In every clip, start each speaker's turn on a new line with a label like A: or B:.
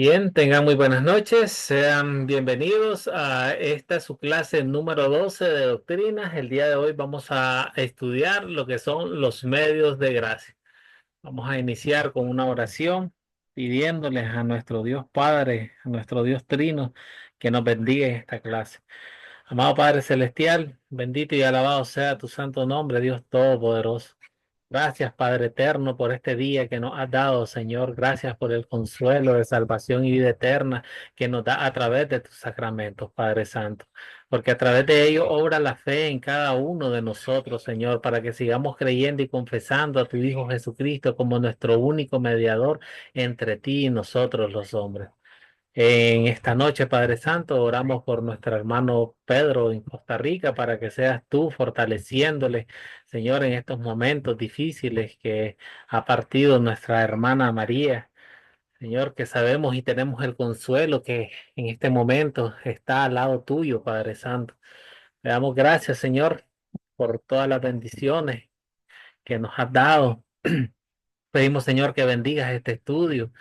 A: Bien, tengan muy buenas noches. Sean bienvenidos a esta su clase número 12 de doctrinas. El día de hoy vamos a estudiar lo que son los medios de gracia. Vamos a iniciar con una oración pidiéndoles a nuestro Dios Padre, a nuestro Dios Trino, que nos bendiga en esta clase. Amado Padre Celestial, bendito y alabado sea tu santo nombre, Dios Todopoderoso. Gracias, Padre eterno, por este día que nos has dado, Señor. Gracias por el consuelo de salvación y vida eterna que nos da a través de tus sacramentos, Padre Santo. Porque a través de ellos obra la fe en cada uno de nosotros, Señor, para que sigamos creyendo y confesando a tu Hijo Jesucristo como nuestro único mediador entre ti y nosotros los hombres. En esta noche, Padre Santo, oramos por nuestro hermano Pedro en Costa Rica para que seas tú fortaleciéndole, Señor, en estos momentos difíciles que ha partido nuestra hermana María. Señor, que sabemos y tenemos el consuelo que en este momento está al lado tuyo, Padre Santo. Le damos gracias, Señor, por todas las bendiciones que nos has dado. Pedimos, Señor, que bendigas este estudio,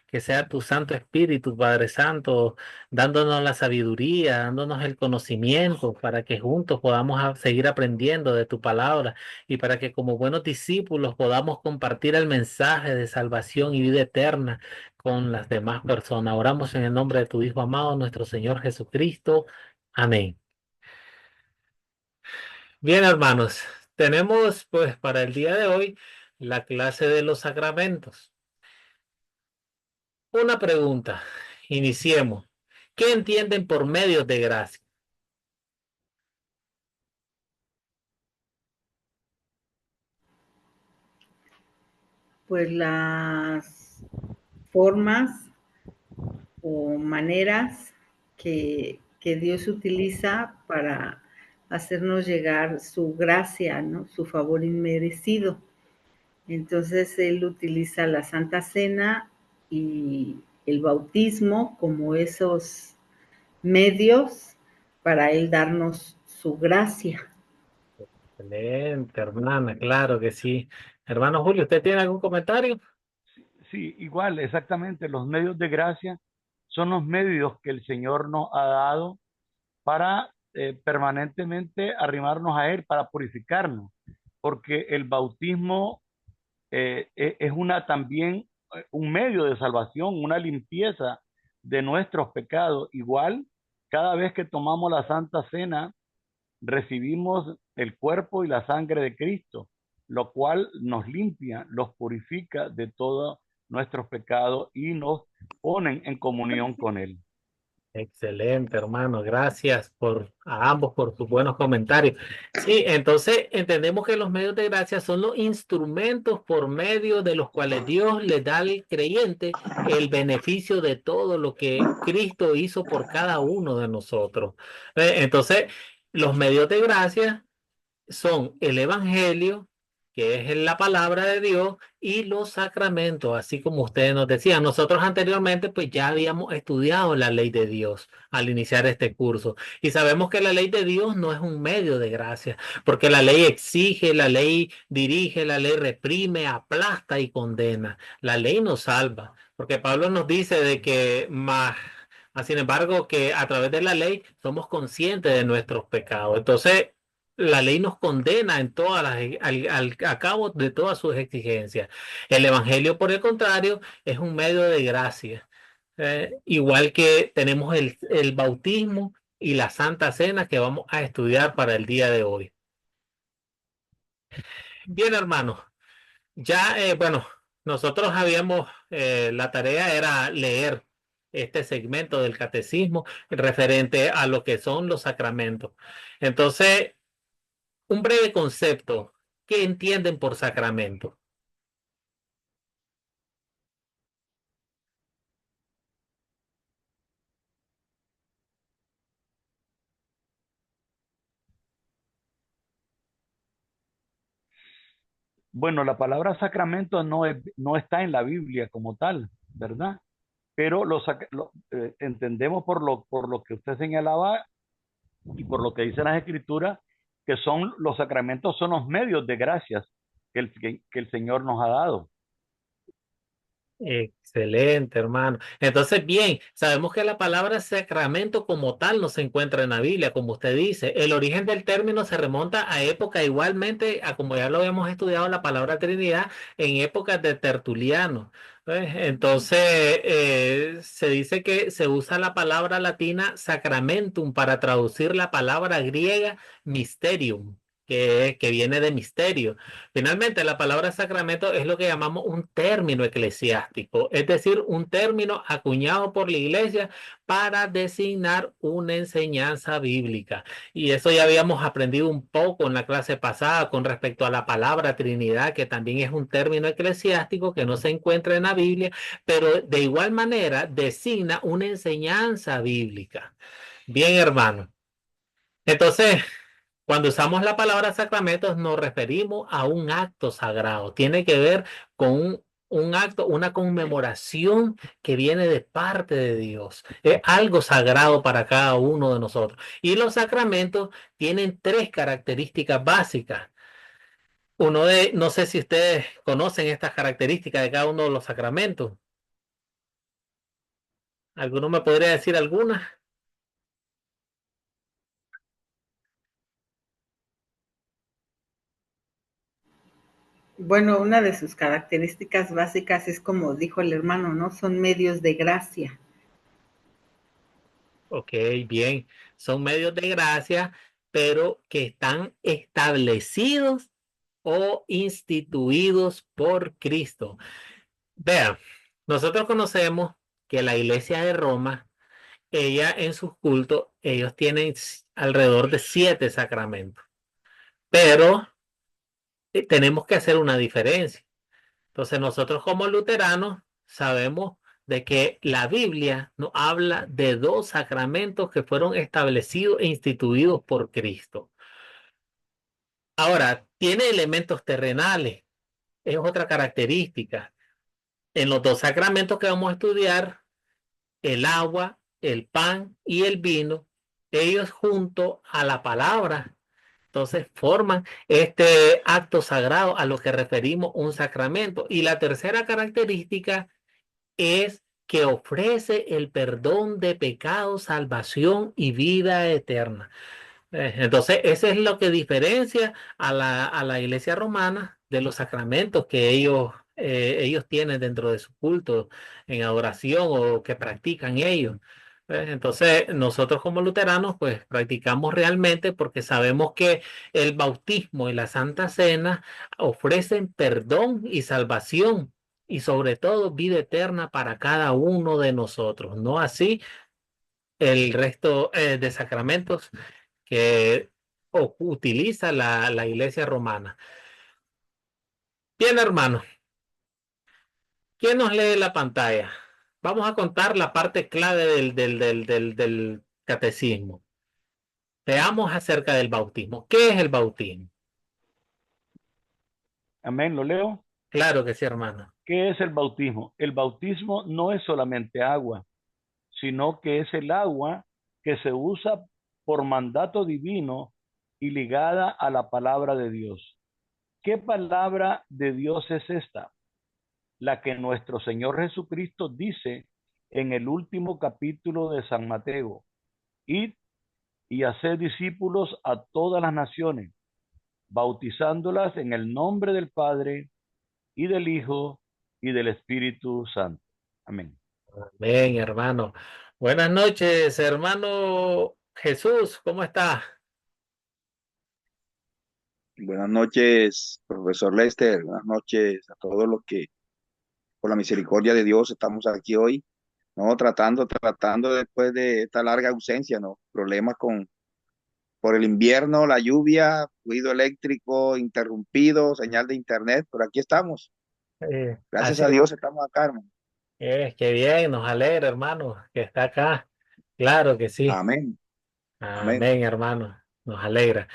A: que sea tu Santo Espíritu, Padre Santo, dándonos la sabiduría, dándonos el conocimiento para que juntos podamos seguir aprendiendo de tu palabra y para que como buenos discípulos podamos compartir el mensaje de salvación y vida eterna con las demás personas. Oramos en el nombre de tu Hijo amado, nuestro Señor Jesucristo. Amén. Bien, hermanos, tenemos pues para el día de hoy la clase de los sacramentos. Una pregunta. Iniciemos. ¿Qué entienden por medios de gracia?
B: Pues las formas o maneras que Dios utiliza para hacernos llegar su gracia, ¿no? Su favor inmerecido. Entonces Él utiliza la Santa Cena y el bautismo como esos medios para Él darnos su gracia.
A: Excelente, hermana, claro que sí. Hermano Julio, ¿usted tiene algún comentario?
C: Sí, igual, exactamente. Los medios de gracia son los medios que el Señor nos ha dado para permanentemente arrimarnos a Él, para purificarnos, porque el bautismo es una también un medio de salvación, una limpieza de nuestros pecados. Igual, cada vez que tomamos la Santa Cena, recibimos el cuerpo y la sangre de Cristo, lo cual nos limpia, los purifica de todos nuestros pecados y nos ponen en comunión con Él.
A: Excelente, hermano. Gracias a ambos por sus buenos comentarios. Sí, entonces entendemos que los medios de gracia son los instrumentos por medio de los cuales Dios le da al creyente el beneficio de todo lo que Cristo hizo por cada uno de nosotros. Entonces, los medios de gracia son el Evangelio, que es la palabra de Dios, y los sacramentos, así como ustedes nos decían. Nosotros anteriormente, pues ya habíamos estudiado la ley de Dios al iniciar este curso, y sabemos que la ley de Dios no es un medio de gracia, porque la ley exige, la ley dirige, la ley reprime, aplasta y condena. La ley nos salva, porque Pablo nos dice de que más... Sin embargo, que a través de la ley somos conscientes de nuestros pecados. Entonces, la ley nos condena en todas a cabo de todas sus exigencias. El evangelio, por el contrario, es un medio de gracia. Igual que tenemos el bautismo y la Santa Cena que vamos a estudiar para el día de hoy. Bien, hermanos, ya, bueno, nosotros habíamos, la tarea era leer este segmento del catecismo referente a lo que son los sacramentos. Entonces, un breve concepto. ¿Qué entienden por sacramento?
C: Bueno, la palabra sacramento no está en la Biblia como tal, ¿verdad? Pero entendemos por lo que usted señalaba y por lo que dicen las escrituras, que son los sacramentos, son los medios de gracias que el Señor nos ha dado.
A: Excelente, hermano. Entonces, bien, sabemos que la palabra sacramento como tal no se encuentra en la Biblia, como usted dice. El origen del término se remonta a época igualmente, a como ya lo habíamos estudiado, la palabra Trinidad, en épocas de Tertuliano. Entonces, se dice que se usa la palabra latina sacramentum para traducir la palabra griega mysterium, que viene de misterio. Finalmente, la palabra sacramento es lo que llamamos un término eclesiástico, es decir, un término acuñado por la iglesia para designar una enseñanza bíblica. Y eso ya habíamos aprendido un poco en la clase pasada con respecto a la palabra Trinidad, que también es un término eclesiástico que no se encuentra en la Biblia, pero de igual manera designa una enseñanza bíblica. Bien, hermano. Entonces, cuando usamos la palabra sacramentos nos referimos a un acto sagrado. Tiene que ver con un acto, una conmemoración que viene de parte de Dios. Es algo sagrado para cada uno de nosotros. Y los sacramentos tienen tres características básicas. No sé si ustedes conocen estas características de cada uno de los sacramentos. ¿Alguno me podría decir algunas?
B: Bueno, una de sus características básicas es como dijo el hermano, ¿no? Son medios de gracia.
A: Ok, bien. Son medios de gracia, pero que están establecidos o instituidos por Cristo. Vean, nosotros conocemos que la iglesia de Roma, ella en sus cultos, ellos tienen alrededor de 7 sacramentos, pero tenemos que hacer una diferencia. Entonces nosotros como luteranos sabemos de que la Biblia nos habla de 2 sacramentos que fueron establecidos e instituidos por Cristo. Ahora, tiene elementos terrenales, es otra característica. En los 2 sacramentos que vamos a estudiar, el agua, el pan y el vino, ellos junto a la palabra, entonces forman este acto sagrado a lo que referimos un sacramento. Y la tercera característica es que ofrece el perdón de pecados, salvación y vida eterna. Entonces, eso es lo que diferencia a la iglesia romana de los sacramentos que ellos tienen dentro de su culto en adoración o que practican ellos. Entonces, nosotros como luteranos, pues practicamos realmente porque sabemos que el bautismo y la Santa Cena ofrecen perdón y salvación y sobre todo vida eterna para cada uno de nosotros. No así el resto de sacramentos que utiliza la iglesia romana. Bien, hermano, ¿quién nos lee la pantalla? Vamos a contar la parte clave del catecismo. Veamos acerca del bautismo. ¿Qué es el bautismo?
C: Amén, lo leo.
A: Claro que sí, hermano.
C: ¿Qué es el bautismo? El bautismo no es solamente agua, sino que es el agua que se usa por mandato divino y ligada a la palabra de Dios. ¿Qué palabra de Dios es esta? La que nuestro Señor Jesucristo dice en el último capítulo de San Mateo: id y haced discípulos a todas las naciones, bautizándolas en el nombre del Padre y del Hijo y del Espíritu Santo. Amén.
A: Bien, hermano. Buenas noches, hermano Jesús. ¿Cómo está?
D: Buenas noches, profesor Lester. Buenas noches a todos los que, por la misericordia de Dios, estamos aquí hoy, ¿no? Tratando después de esta larga ausencia, ¿no? Problemas por el invierno, la lluvia, ruido eléctrico interrumpido, señal de internet, pero aquí estamos. Gracias
A: Así
D: a Dios estamos acá, hermano.
A: es, que bien, nos alegra, hermano, que está acá. Claro que sí.
D: Amén, amén.
A: Amén, hermano. Nos alegra.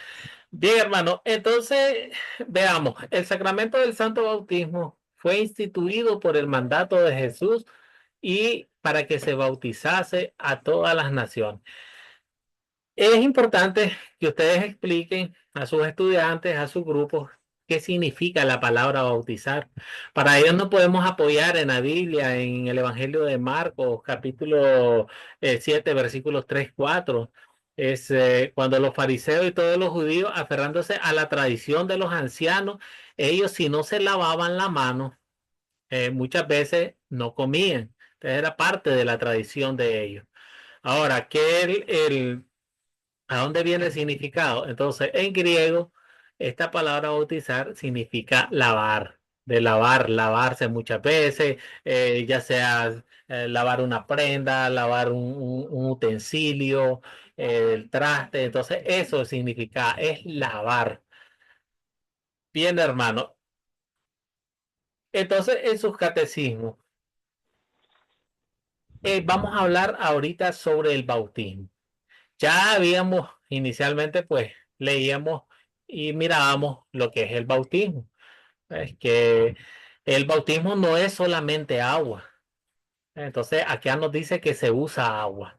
A: Bien, hermano. Entonces, veamos, el sacramento del Santo Bautismo fue instituido por el mandato de Jesús y para que se bautizase a todas las naciones. Es importante que ustedes expliquen a sus estudiantes, a sus grupos, qué significa la palabra bautizar. Para ello nos podemos apoyar en la Biblia, en el Evangelio de Marcos, capítulo 7, versículos 3, 4. Es cuando los fariseos y todos los judíos, aferrándose a la tradición de los ancianos, ellos si no se lavaban la mano, muchas veces no comían. Entonces era parte de la tradición de ellos. Ahora, ¿a dónde viene el significado? Entonces, en griego, esta palabra bautizar significa lavar, de lavar, lavarse muchas veces, ya sea lavar una prenda, lavar un utensilio, el traste. Entonces, eso significa, es lavar. Bien, hermano. Entonces, en sus catecismos, vamos a hablar ahorita sobre el bautismo. Ya habíamos inicialmente, pues, leíamos y mirábamos lo que es el bautismo. Es que el bautismo no es solamente agua. Entonces, acá nos dice que se usa agua.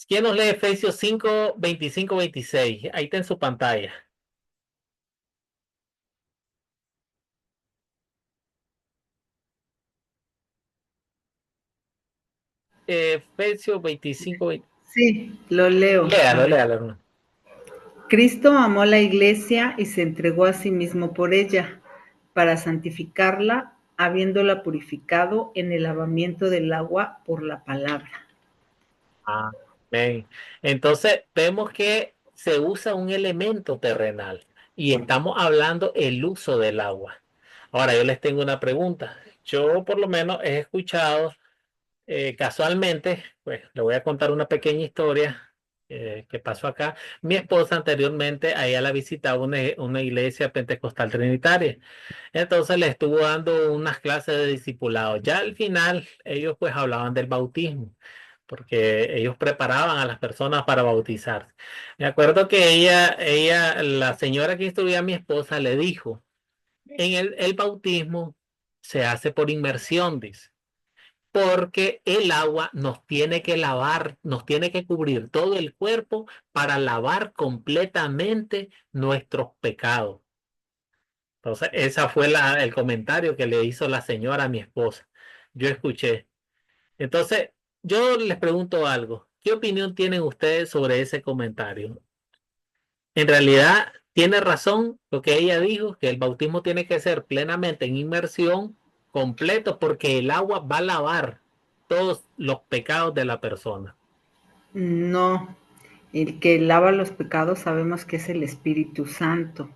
A: ¿Quién nos lee Efesios 5, 25, 26? Ahí está en su pantalla. Efesios 25, 20.
B: Sí, lo leo. A
A: Léalo,
B: ver.
A: léalo, hermano.
B: Cristo amó la iglesia y se entregó a sí mismo por ella, para santificarla, habiéndola purificado en el lavamiento del agua por la palabra.
A: Amén. Entonces, vemos que se usa un elemento terrenal y estamos hablando el uso del agua. Ahora, yo les tengo una pregunta. Yo por lo menos he escuchado casualmente, pues le voy a contar una pequeña historia que pasó acá. Mi esposa anteriormente, a ella la visitaba una iglesia pentecostal trinitaria. Entonces le estuvo dando unas clases de discipulado. Ya al final ellos pues hablaban del bautismo, porque ellos preparaban a las personas para bautizarse. Me acuerdo que la señora que instruía a mi esposa le dijo, en el bautismo se hace por inmersión, dice, porque el agua nos tiene que lavar, nos tiene que cubrir todo el cuerpo para lavar completamente nuestros pecados. Entonces, esa fue el comentario que le hizo la señora a mi esposa. Yo escuché. Entonces, yo les pregunto algo. ¿Qué opinión tienen ustedes sobre ese comentario? En realidad, tiene razón lo que ella dijo, que el bautismo tiene que ser plenamente en inmersión completo, porque el agua va a lavar todos los pecados de la persona.
B: No, el que lava los pecados sabemos que es el Espíritu Santo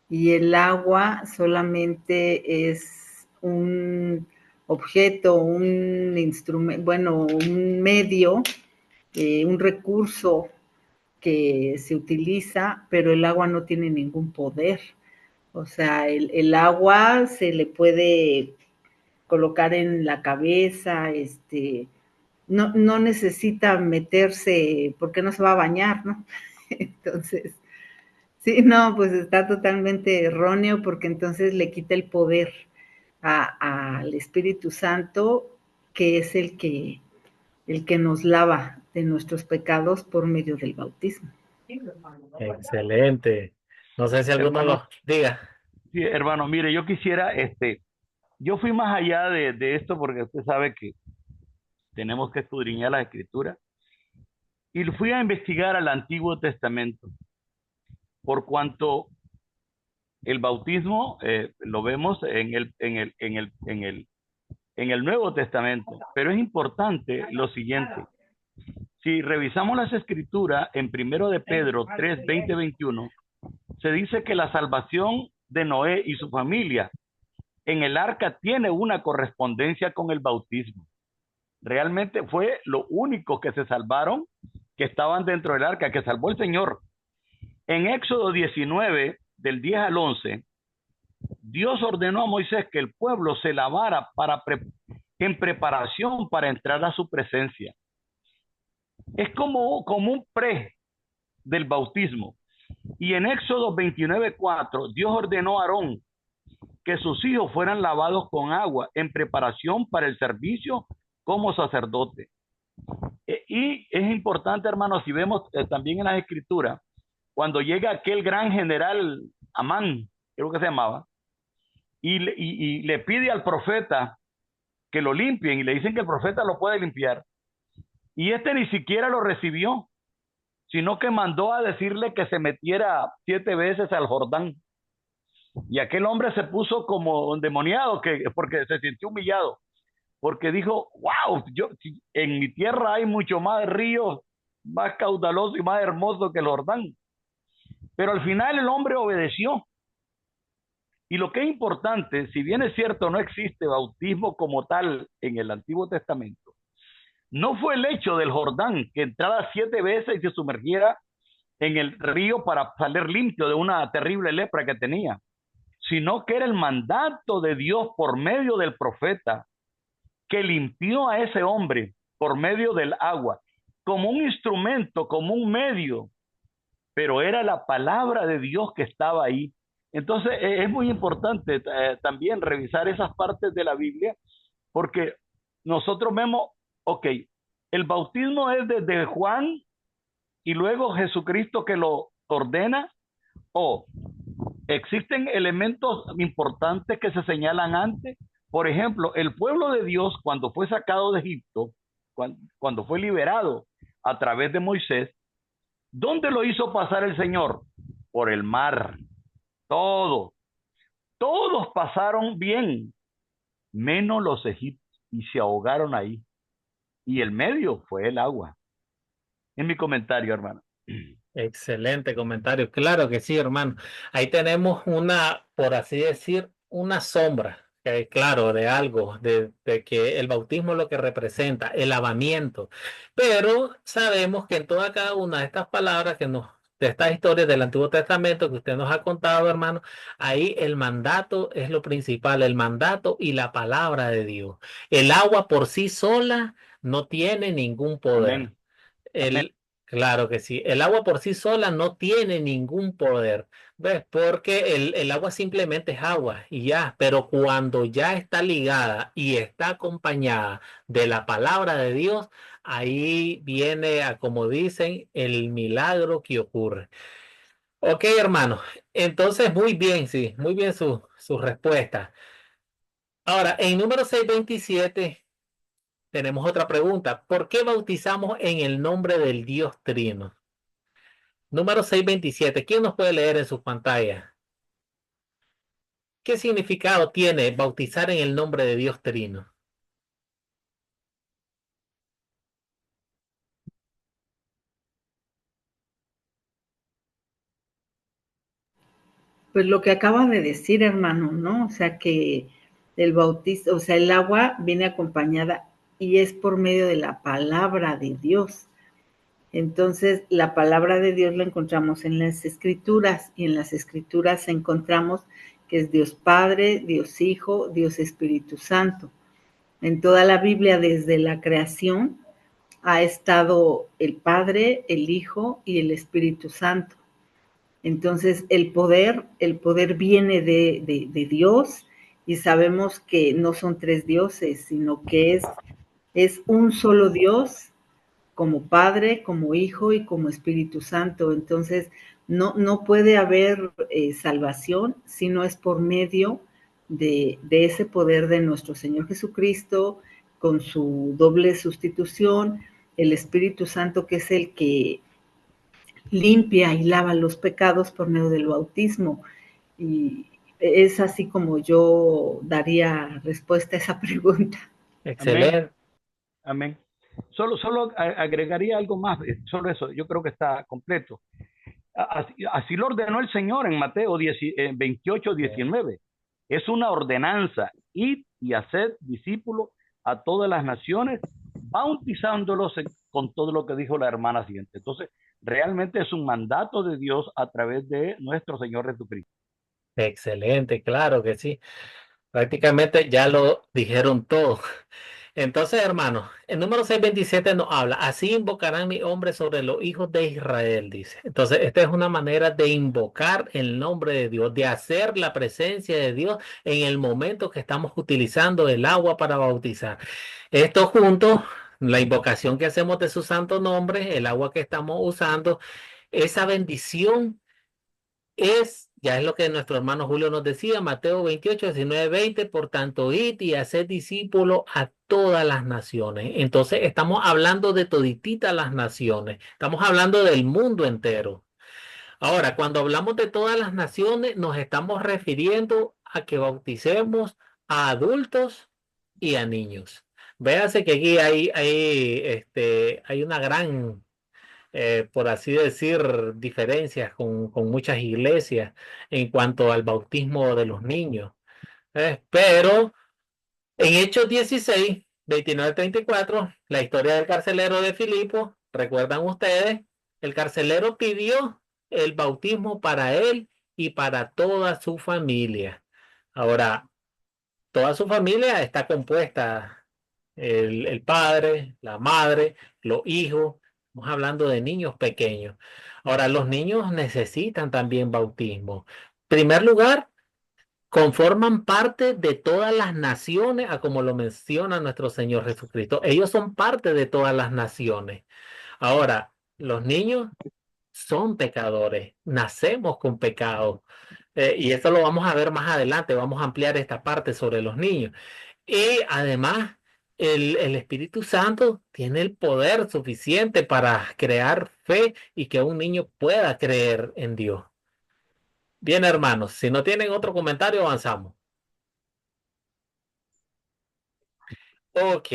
B: y el agua solamente es un objeto, un instrumento, bueno, un medio, un recurso que se utiliza, pero el agua no tiene ningún poder. O sea, el agua se le puede colocar en la cabeza, no necesita meterse, porque no se va a bañar, ¿no? Entonces, sí, no, pues está totalmente erróneo porque entonces le quita el poder al Espíritu Santo, que es el que nos lava de nuestros pecados por medio del bautismo.
A: Excelente. No sé si alguno
C: Hermano,
A: lo diga.
C: sí, hermano, mire, yo quisiera, yo fui más allá de esto porque usted sabe que tenemos que escudriñar la escritura y fui a investigar al Antiguo Testamento, por cuanto el bautismo lo vemos en el Nuevo Testamento, pero es importante lo siguiente. Si revisamos las escrituras en 1 de Pedro 3, 20, 21, se dice que la salvación de Noé y su familia en el arca tiene una correspondencia con el bautismo. Realmente fue lo único que se salvaron, que estaban dentro del arca, que salvó el Señor. En Éxodo 19, del 10 al 11, Dios ordenó a Moisés que el pueblo se lavara en preparación para entrar a su presencia. Es como un pre del bautismo. Y en Éxodo 29:4, Dios ordenó a Aarón que sus hijos fueran lavados con agua en preparación para el servicio como sacerdote. Y es importante, hermanos, si vemos también en las escrituras, cuando llega aquel gran general Amán, creo que se llamaba, y le pide al profeta que lo limpien y le dicen que el profeta lo puede limpiar. Y este ni siquiera lo recibió, sino que mandó a decirle que se metiera 7 veces al Jordán. Y aquel hombre se puso como endemoniado porque se sintió humillado, porque dijo, wow, en mi tierra hay mucho más ríos, más caudaloso y más hermoso que el Jordán. Pero al final el hombre obedeció. Y lo que es importante, si bien es cierto, no existe bautismo como tal en el Antiguo Testamento, no fue el hecho del Jordán que entrara 7 veces y se sumergiera en el río para salir limpio de una terrible lepra que tenía, sino que era el mandato de Dios por medio del profeta que limpió a ese hombre por medio del agua, como un instrumento, como un medio, pero era la palabra de Dios que estaba ahí. Entonces es muy importante también revisar esas partes de la Biblia, porque nosotros vemos, ok, el bautismo es desde Juan y luego Jesucristo que lo ordena, o existen elementos importantes que se señalan antes. Por ejemplo, el pueblo de Dios cuando fue sacado de Egipto, cuando fue liberado a través de Moisés, ¿dónde lo hizo pasar el Señor? Por el mar. Todos pasaron bien, menos los egipcios, y se ahogaron ahí. Y el medio fue el agua. En mi comentario, hermano.
A: Excelente comentario. Claro que sí, hermano. Ahí tenemos una, por así decir, una sombra, claro, de algo, de que el bautismo es lo que representa, el lavamiento. Pero sabemos que en toda cada una de estas palabras de estas historias del Antiguo Testamento que usted nos ha contado, hermano, ahí el mandato es lo principal, el mandato y la palabra de Dios. El agua por sí sola no tiene ningún poder.
C: Amén. Amén.
A: El, claro que sí. El agua por sí sola no tiene ningún poder, ¿ves? Porque el agua simplemente es agua y ya, pero cuando ya está ligada y está acompañada de la palabra de Dios, ahí viene a, como dicen, el milagro que ocurre. Ok, hermano. Entonces, muy bien, sí, muy bien su respuesta. Ahora, en número 627 tenemos otra pregunta. ¿Por qué bautizamos en el nombre del Dios Trino? Número 627. ¿Quién nos puede leer en sus pantallas? ¿Qué significado tiene bautizar en el nombre de Dios Trino?
B: Pues lo que acaba de decir, hermano, ¿no? O sea que el bautismo, o sea, el agua viene acompañada y es por medio de la palabra de Dios. Entonces, la palabra de Dios la encontramos en las escrituras y en las escrituras encontramos que es Dios Padre, Dios Hijo, Dios Espíritu Santo. En toda la Biblia, desde la creación, ha estado el Padre, el Hijo y el Espíritu Santo. Entonces, el poder viene de Dios y sabemos que no son 3 dioses, sino que es un solo Dios como Padre, como Hijo y como Espíritu Santo. Entonces, no puede haber salvación si no es por medio de ese poder de nuestro Señor Jesucristo, con su doble sustitución, el Espíritu Santo que es el que limpia y lava los pecados por medio del bautismo. Y es así como yo daría respuesta a esa pregunta.
C: Amén.
A: Excelente.
C: Amén. Solo agregaría algo más, solo eso, yo creo que está completo. Así lo ordenó el Señor en Mateo 28, 19. Es una ordenanza, id y haced discípulos a todas las naciones, bautizándolos con todo lo que dijo la hermana siguiente. Entonces, realmente es un mandato de Dios a través de nuestro Señor Jesucristo.
A: Excelente, claro que sí. Prácticamente ya lo dijeron todo. Entonces, hermano, el número 627 nos habla, así invocarán mi nombre sobre los hijos de Israel, dice. Entonces, esta es una manera de invocar el nombre de Dios, de hacer la presencia de Dios en el momento que estamos utilizando el agua para bautizar. Esto junto, la invocación que hacemos de su santo nombre, el agua que estamos usando, esa bendición ya es lo que nuestro hermano Julio nos decía, Mateo 28, 19, 20, por tanto, id y haced discípulos a todas las naciones. Entonces, estamos hablando de todititas las naciones, estamos hablando del mundo entero. Ahora, cuando hablamos de todas las naciones, nos estamos refiriendo a que bauticemos a adultos y a niños. Véase que aquí hay una gran, por así decir, diferencias con muchas iglesias en cuanto al bautismo de los niños. Pero en Hechos 16, 29 al 34, la historia del carcelero de Filipo, recuerdan ustedes, el carcelero pidió el bautismo para él y para toda su familia. Ahora, toda su familia está compuesta, el padre, la madre, los hijos, estamos hablando de niños pequeños. Ahora, los niños necesitan también bautismo. En primer lugar, conforman parte de todas las naciones, a como lo menciona nuestro Señor Jesucristo. Ellos son parte de todas las naciones. Ahora, los niños son pecadores, nacemos con pecado. Y esto lo vamos a ver más adelante, vamos a ampliar esta parte sobre los niños. Y además, el Espíritu Santo tiene el poder suficiente para crear fe y que un niño pueda creer en Dios. Bien, hermanos, si no tienen otro comentario, avanzamos. Ok,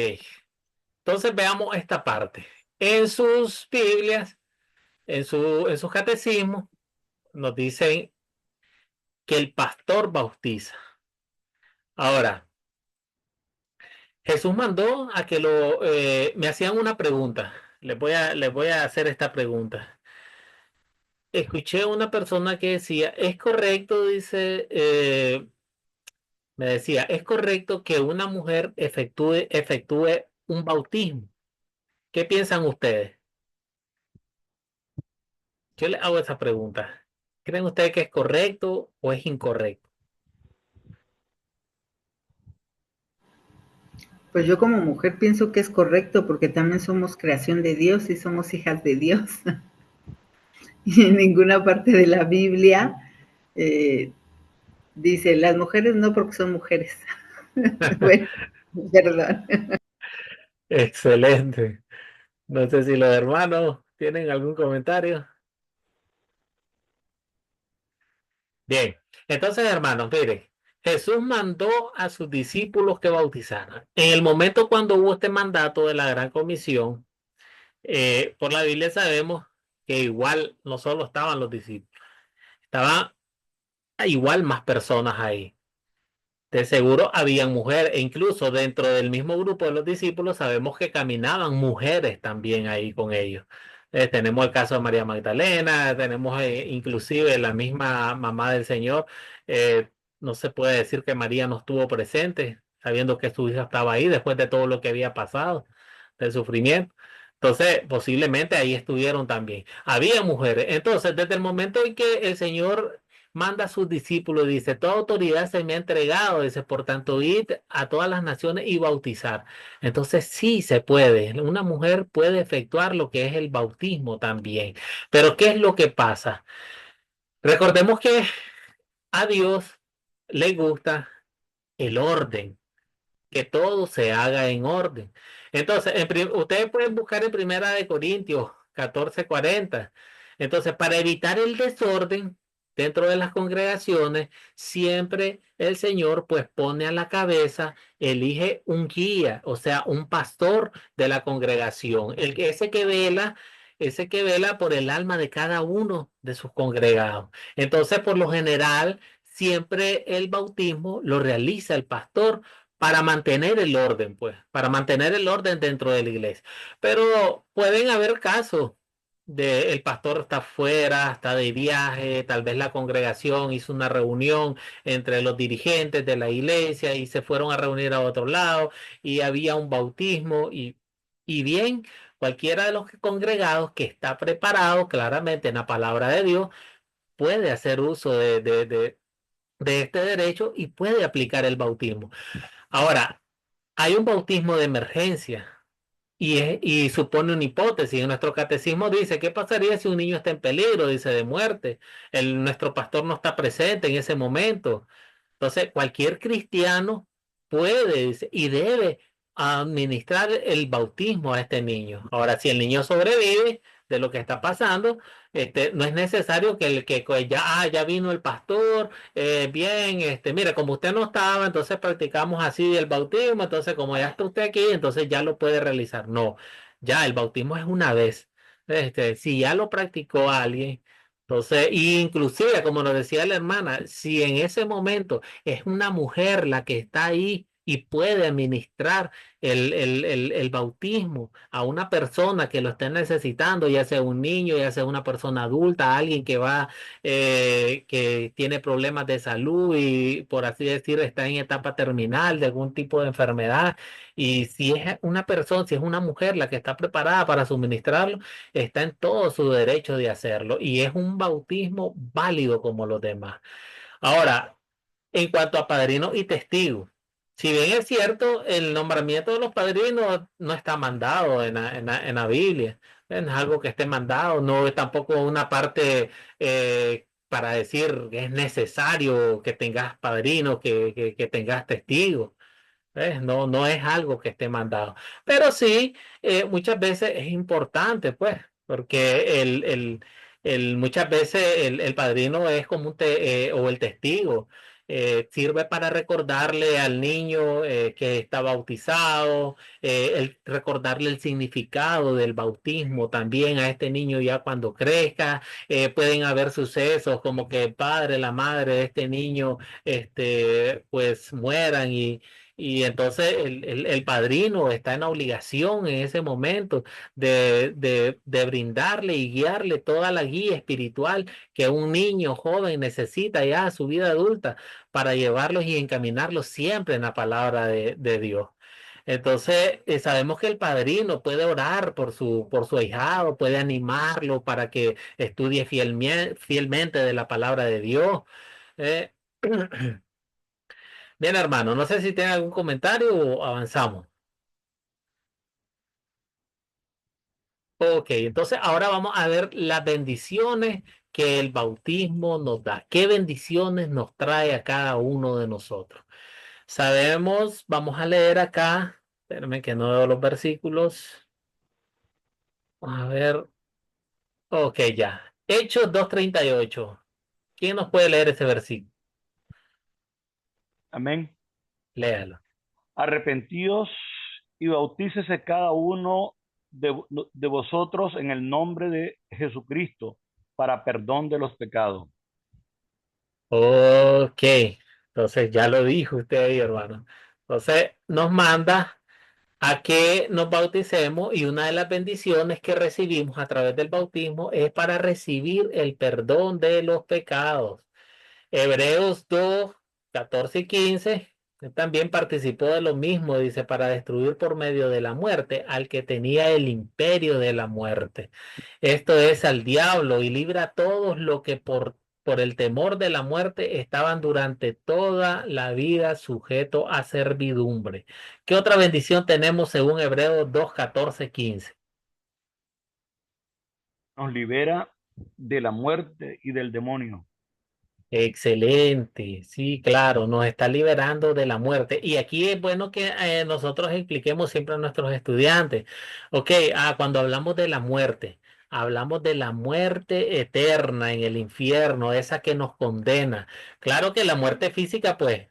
A: entonces veamos esta parte. En sus Biblias, en sus catecismos, nos dicen que el pastor bautiza. Ahora, Jesús mandó a que me hacían una pregunta. Les voy a hacer esta pregunta. Escuché a una persona que decía, es correcto, me decía, es correcto que una mujer efectúe un bautismo. ¿Qué piensan ustedes? Yo le hago esa pregunta. ¿Creen ustedes que es correcto o es incorrecto?
B: Pues yo como mujer pienso que es correcto porque también somos creación de Dios y somos hijas de Dios. Y en ninguna parte de la Biblia eh, dice las mujeres no porque son mujeres. Bueno, perdón.
A: Excelente. No sé si los hermanos tienen algún comentario. Bien, entonces hermanos, miren, Jesús mandó a sus discípulos que bautizaran. En el momento cuando hubo este mandato de la Gran Comisión, por la Biblia sabemos que igual no solo estaban los discípulos, estaban igual más personas ahí. De seguro habían mujeres, e incluso dentro del mismo grupo de los discípulos sabemos que caminaban mujeres también ahí con ellos. Tenemos el caso de María Magdalena, tenemos inclusive la misma mamá del Señor. Eh, no se puede decir que María no estuvo presente, sabiendo que su hija estaba ahí después de todo lo que había pasado, del sufrimiento. Entonces, posiblemente ahí estuvieron también. Había mujeres. Entonces, desde el momento en que el Señor manda a sus discípulos, dice, toda autoridad se me ha entregado, dice, por tanto, id a todas las naciones y bautizar. Entonces, sí se puede, una mujer puede efectuar lo que es el bautismo también. Pero, ¿qué es lo que pasa? Recordemos que a Dios le gusta el orden, que todo se haga en orden. Entonces, ustedes pueden buscar en Primera de Corintios 14:40. Entonces, para evitar el desorden dentro de las congregaciones, siempre el Señor pues pone a la cabeza, elige un guía, o sea, un pastor de la congregación, ese que vela por el alma de cada uno de sus congregados. Entonces, por lo general, siempre el bautismo lo realiza el pastor para mantener el orden, pues, para mantener el orden dentro de la iglesia. Pero pueden haber casos de el pastor está fuera, está de viaje, tal vez la congregación hizo una reunión entre los dirigentes de la iglesia y se fueron a reunir a otro lado y había un bautismo y bien, cualquiera de los congregados que está preparado claramente en la palabra de Dios puede hacer uso de este derecho y puede aplicar el bautismo. Ahora, hay un bautismo de emergencia y supone una hipótesis. En nuestro catecismo dice, ¿qué pasaría si un niño está en peligro? Dice, de muerte. Nuestro pastor no está presente en ese momento. Entonces, cualquier cristiano puede y debe administrar el bautismo a este niño. Ahora, si el niño sobrevive de lo que está pasando, no es necesario que ya vino el pastor, bien, mira, como usted no estaba, entonces practicamos así el bautismo, entonces como ya está usted aquí, entonces ya lo puede realizar. No, ya el bautismo es una vez. Si ya lo practicó alguien, entonces, y inclusive, como nos decía la hermana, si en ese momento es una mujer la que está ahí y puede administrar el bautismo a una persona que lo esté necesitando, ya sea un niño, ya sea una persona adulta, alguien que tiene problemas de salud y por así decir está en etapa terminal de algún tipo de enfermedad, y si es una persona, si es una mujer la que está preparada para suministrarlo, está en todo su derecho de hacerlo y es un bautismo válido como los demás. Ahora, en cuanto a padrino y testigo, si bien es cierto, el nombramiento de los padrinos no está mandado en la Biblia, no es algo que esté mandado, no es tampoco una parte para decir que es necesario que tengas padrino, que tengas testigo. ¿Ves? No, no es algo que esté mandado. Pero sí, muchas veces es importante, pues, porque muchas veces el padrino es como o el testigo. Sirve para recordarle al niño que está bautizado, recordarle el significado del bautismo también a este niño ya cuando crezca. Pueden haber sucesos como que el padre, la madre de este niño, pues mueran y entonces el padrino está en obligación en ese momento de brindarle y guiarle toda la guía espiritual que un niño joven necesita ya a su vida adulta para llevarlos y encaminarlos siempre en la palabra de Dios. Entonces, sabemos que el padrino puede orar por su ahijado, puede animarlo para que estudie fielmente de la palabra de Dios. Eh, Bien, hermano, no sé si tiene algún comentario o avanzamos. Ok, entonces ahora vamos a ver las bendiciones que el bautismo nos da. ¿Qué bendiciones nos trae a cada uno de nosotros? Sabemos, vamos a leer acá, espérame que no veo los versículos. A ver, ok, ya. Hechos 2:38. ¿Quién nos puede leer ese versículo?
C: Amén.
A: Léalo.
C: Arrepentidos y bautícese cada uno de vosotros en el nombre de Jesucristo para perdón de los pecados.
A: Ok, entonces ya lo dijo usted ahí, hermano. Entonces nos manda a que nos bauticemos y una de las bendiciones que recibimos a través del bautismo es para recibir el perdón de los pecados. Hebreos 2:14 y 15 también participó de lo mismo, dice, para destruir por medio de la muerte al que tenía el imperio de la muerte. Esto es al diablo y libra a todos los que por el temor de la muerte estaban durante toda la vida sujetos a servidumbre. ¿Qué otra bendición tenemos según Hebreos 2:14 y 15?
C: Nos libera de la muerte y del demonio.
A: Excelente, sí, claro, nos está liberando de la muerte. Y aquí es bueno que nosotros expliquemos siempre a nuestros estudiantes, ok, cuando hablamos de la muerte eterna en el infierno, esa que nos condena. Claro que la muerte física, pues,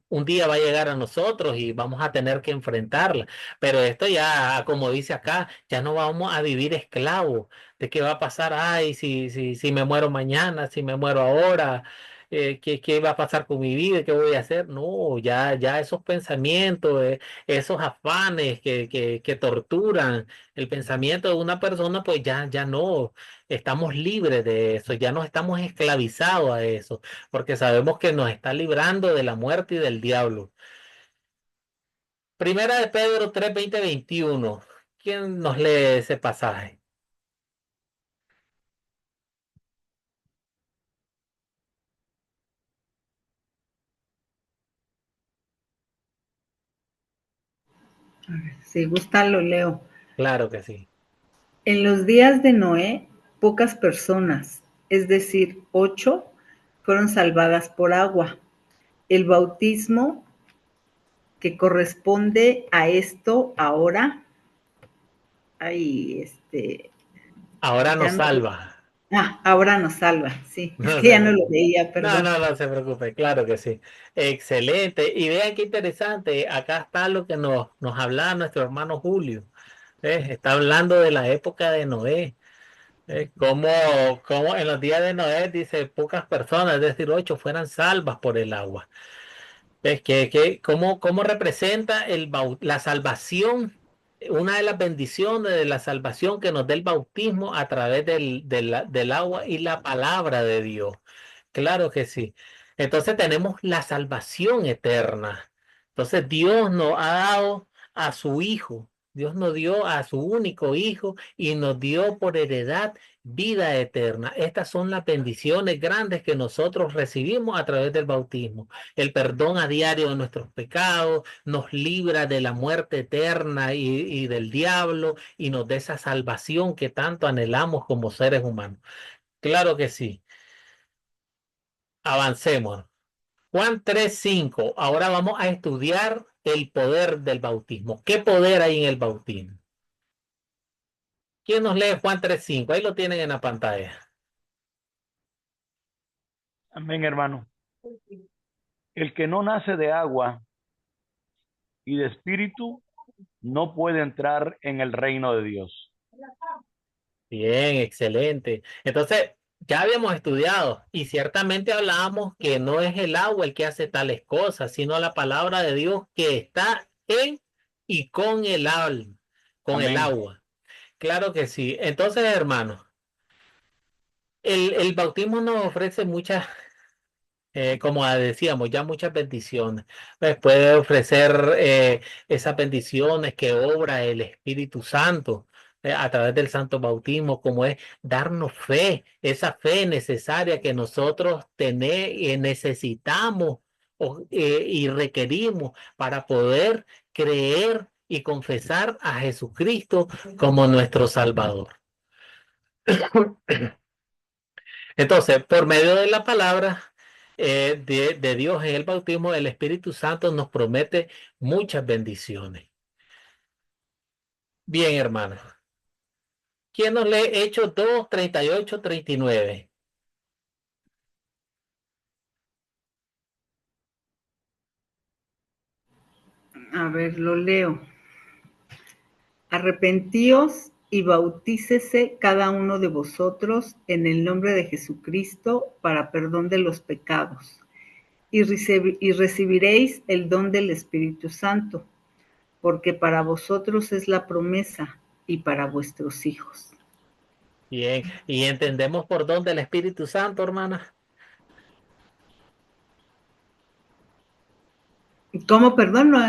A: un día va a llegar a nosotros y vamos a tener que enfrentarla, pero esto ya, como dice acá, ya no vamos a vivir esclavos de qué va a pasar, ay, si me muero mañana, si me muero ahora, qué va a pasar con mi vida, qué voy a hacer. No, ya esos pensamientos, esos afanes que torturan el pensamiento de una persona, pues ya no, estamos libres de eso, ya no estamos esclavizados a eso, porque sabemos que nos está librando de la muerte y del diablo. Primera de Pedro 3:20-21. ¿Quién nos lee ese pasaje?
B: A ver, si gusta lo leo.
A: Claro que sí.
B: En los días de Noé, pocas personas, es decir, 8, fueron salvadas por agua. El bautismo que corresponde a esto ahora, ay,
A: Ahora
B: ya
A: nos
B: no,
A: salva.
B: ahora nos salva, sí, es
A: No
B: que
A: se
B: ya no lo
A: preocupe.
B: veía,
A: No,
B: perdón.
A: no, no se preocupe, claro que sí. Excelente. Y vean qué interesante. Acá está lo que nos hablaba nuestro hermano Julio. Está hablando de la época de Noé. Como, como en los días de Noé, dice, pocas personas, es decir, 8, fueran salvas por el agua. ¿Ves? ¿Cómo representa la salvación? Una de las bendiciones de la salvación que nos da el bautismo a través del agua y la palabra de Dios. Claro que sí. Entonces tenemos la salvación eterna. Entonces Dios nos ha dado a su Hijo. Dios nos dio a su único Hijo y nos dio por heredad vida eterna. Estas son las bendiciones grandes que nosotros recibimos a través del bautismo. El perdón a diario de nuestros pecados, nos libra de la muerte eterna y del diablo y nos da esa salvación que tanto anhelamos como seres humanos. Claro que sí. Avancemos. Juan 3:5. Ahora vamos a estudiar el poder del bautismo. ¿Qué poder hay en el bautismo? ¿Quién nos lee Juan 3:5? Ahí lo tienen en la pantalla.
C: Amén, hermano. El que no nace de agua y de espíritu no puede entrar en el reino de Dios.
A: Bien, excelente. Entonces, ya habíamos estudiado y ciertamente hablábamos que no es el agua el que hace tales cosas, sino la palabra de Dios que está en y con con el
C: Amén.
A: agua. Claro que sí. Entonces, hermanos, el bautismo nos ofrece muchas como decíamos, ya muchas bendiciones. Pues puede ofrecer esas bendiciones que obra el Espíritu Santo a través del santo bautismo, como es darnos fe, esa fe necesaria que nosotros necesitamos y requerimos para poder creer y confesar a Jesucristo como nuestro Salvador. Entonces, por medio de la palabra de Dios en el bautismo, el Espíritu Santo nos promete muchas bendiciones. Bien, hermanos. ¿Quién nos lee Hechos 2, 38, 39?
B: A ver, lo leo. Arrepentíos y bautícese cada uno de vosotros en el nombre de Jesucristo para perdón de los pecados, y recibiréis el don del Espíritu Santo, porque para vosotros es la promesa y para vuestros hijos.
A: Bien, y entendemos por dónde el Espíritu Santo, hermana.
B: ¿Cómo, perdón? No,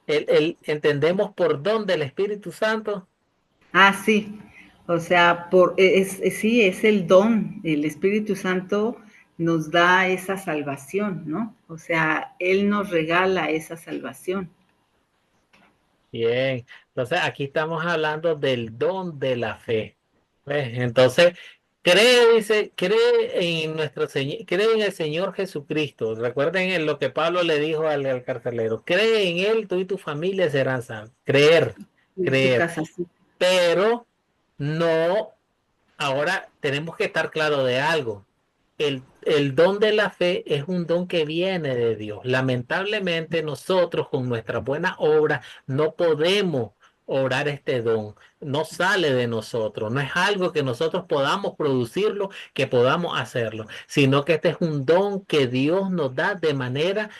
A: Entendemos por dónde el Espíritu Santo.
B: sí, o sea, sí, es el don, el Espíritu Santo nos da esa salvación, ¿no? O sea, Él nos regala esa salvación.
A: Bien, entonces aquí estamos hablando del don de la fe. ¿Ves? Entonces, cree, dice, cree en nuestro Señor, cree en el Señor Jesucristo. Recuerden en lo que Pablo le dijo al carcelero, cree en Él, tú y tu familia serán salvos. Creer,
B: En tu
A: creer.
B: casa, sí.
A: Pero no, ahora tenemos que estar claro de algo. El don de la fe es un don que viene de Dios. Lamentablemente nosotros con nuestra buena obra no podemos obrar este don. No sale de nosotros. No es algo que nosotros podamos producirlo, que podamos hacerlo, sino que este es un don que Dios nos da de manera,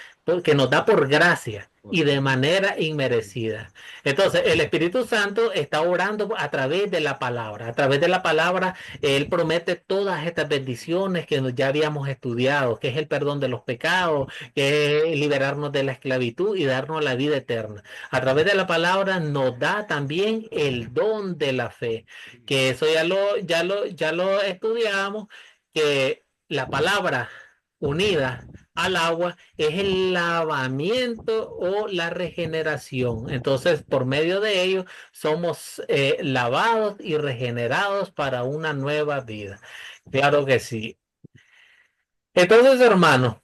A: que nos da por gracia y de manera inmerecida. Entonces, el Espíritu Santo está obrando a través de la palabra. A través de la palabra él promete todas estas bendiciones que ya habíamos estudiado, que es el perdón de los pecados, que es liberarnos de la esclavitud y darnos la vida eterna. A través de la palabra nos da también el don de la fe, que eso ya lo estudiamos, que la palabra unida al agua es el lavamiento o la regeneración. Entonces, por medio de ello, somos lavados y regenerados para una nueva vida. Claro que sí. Entonces, hermanos,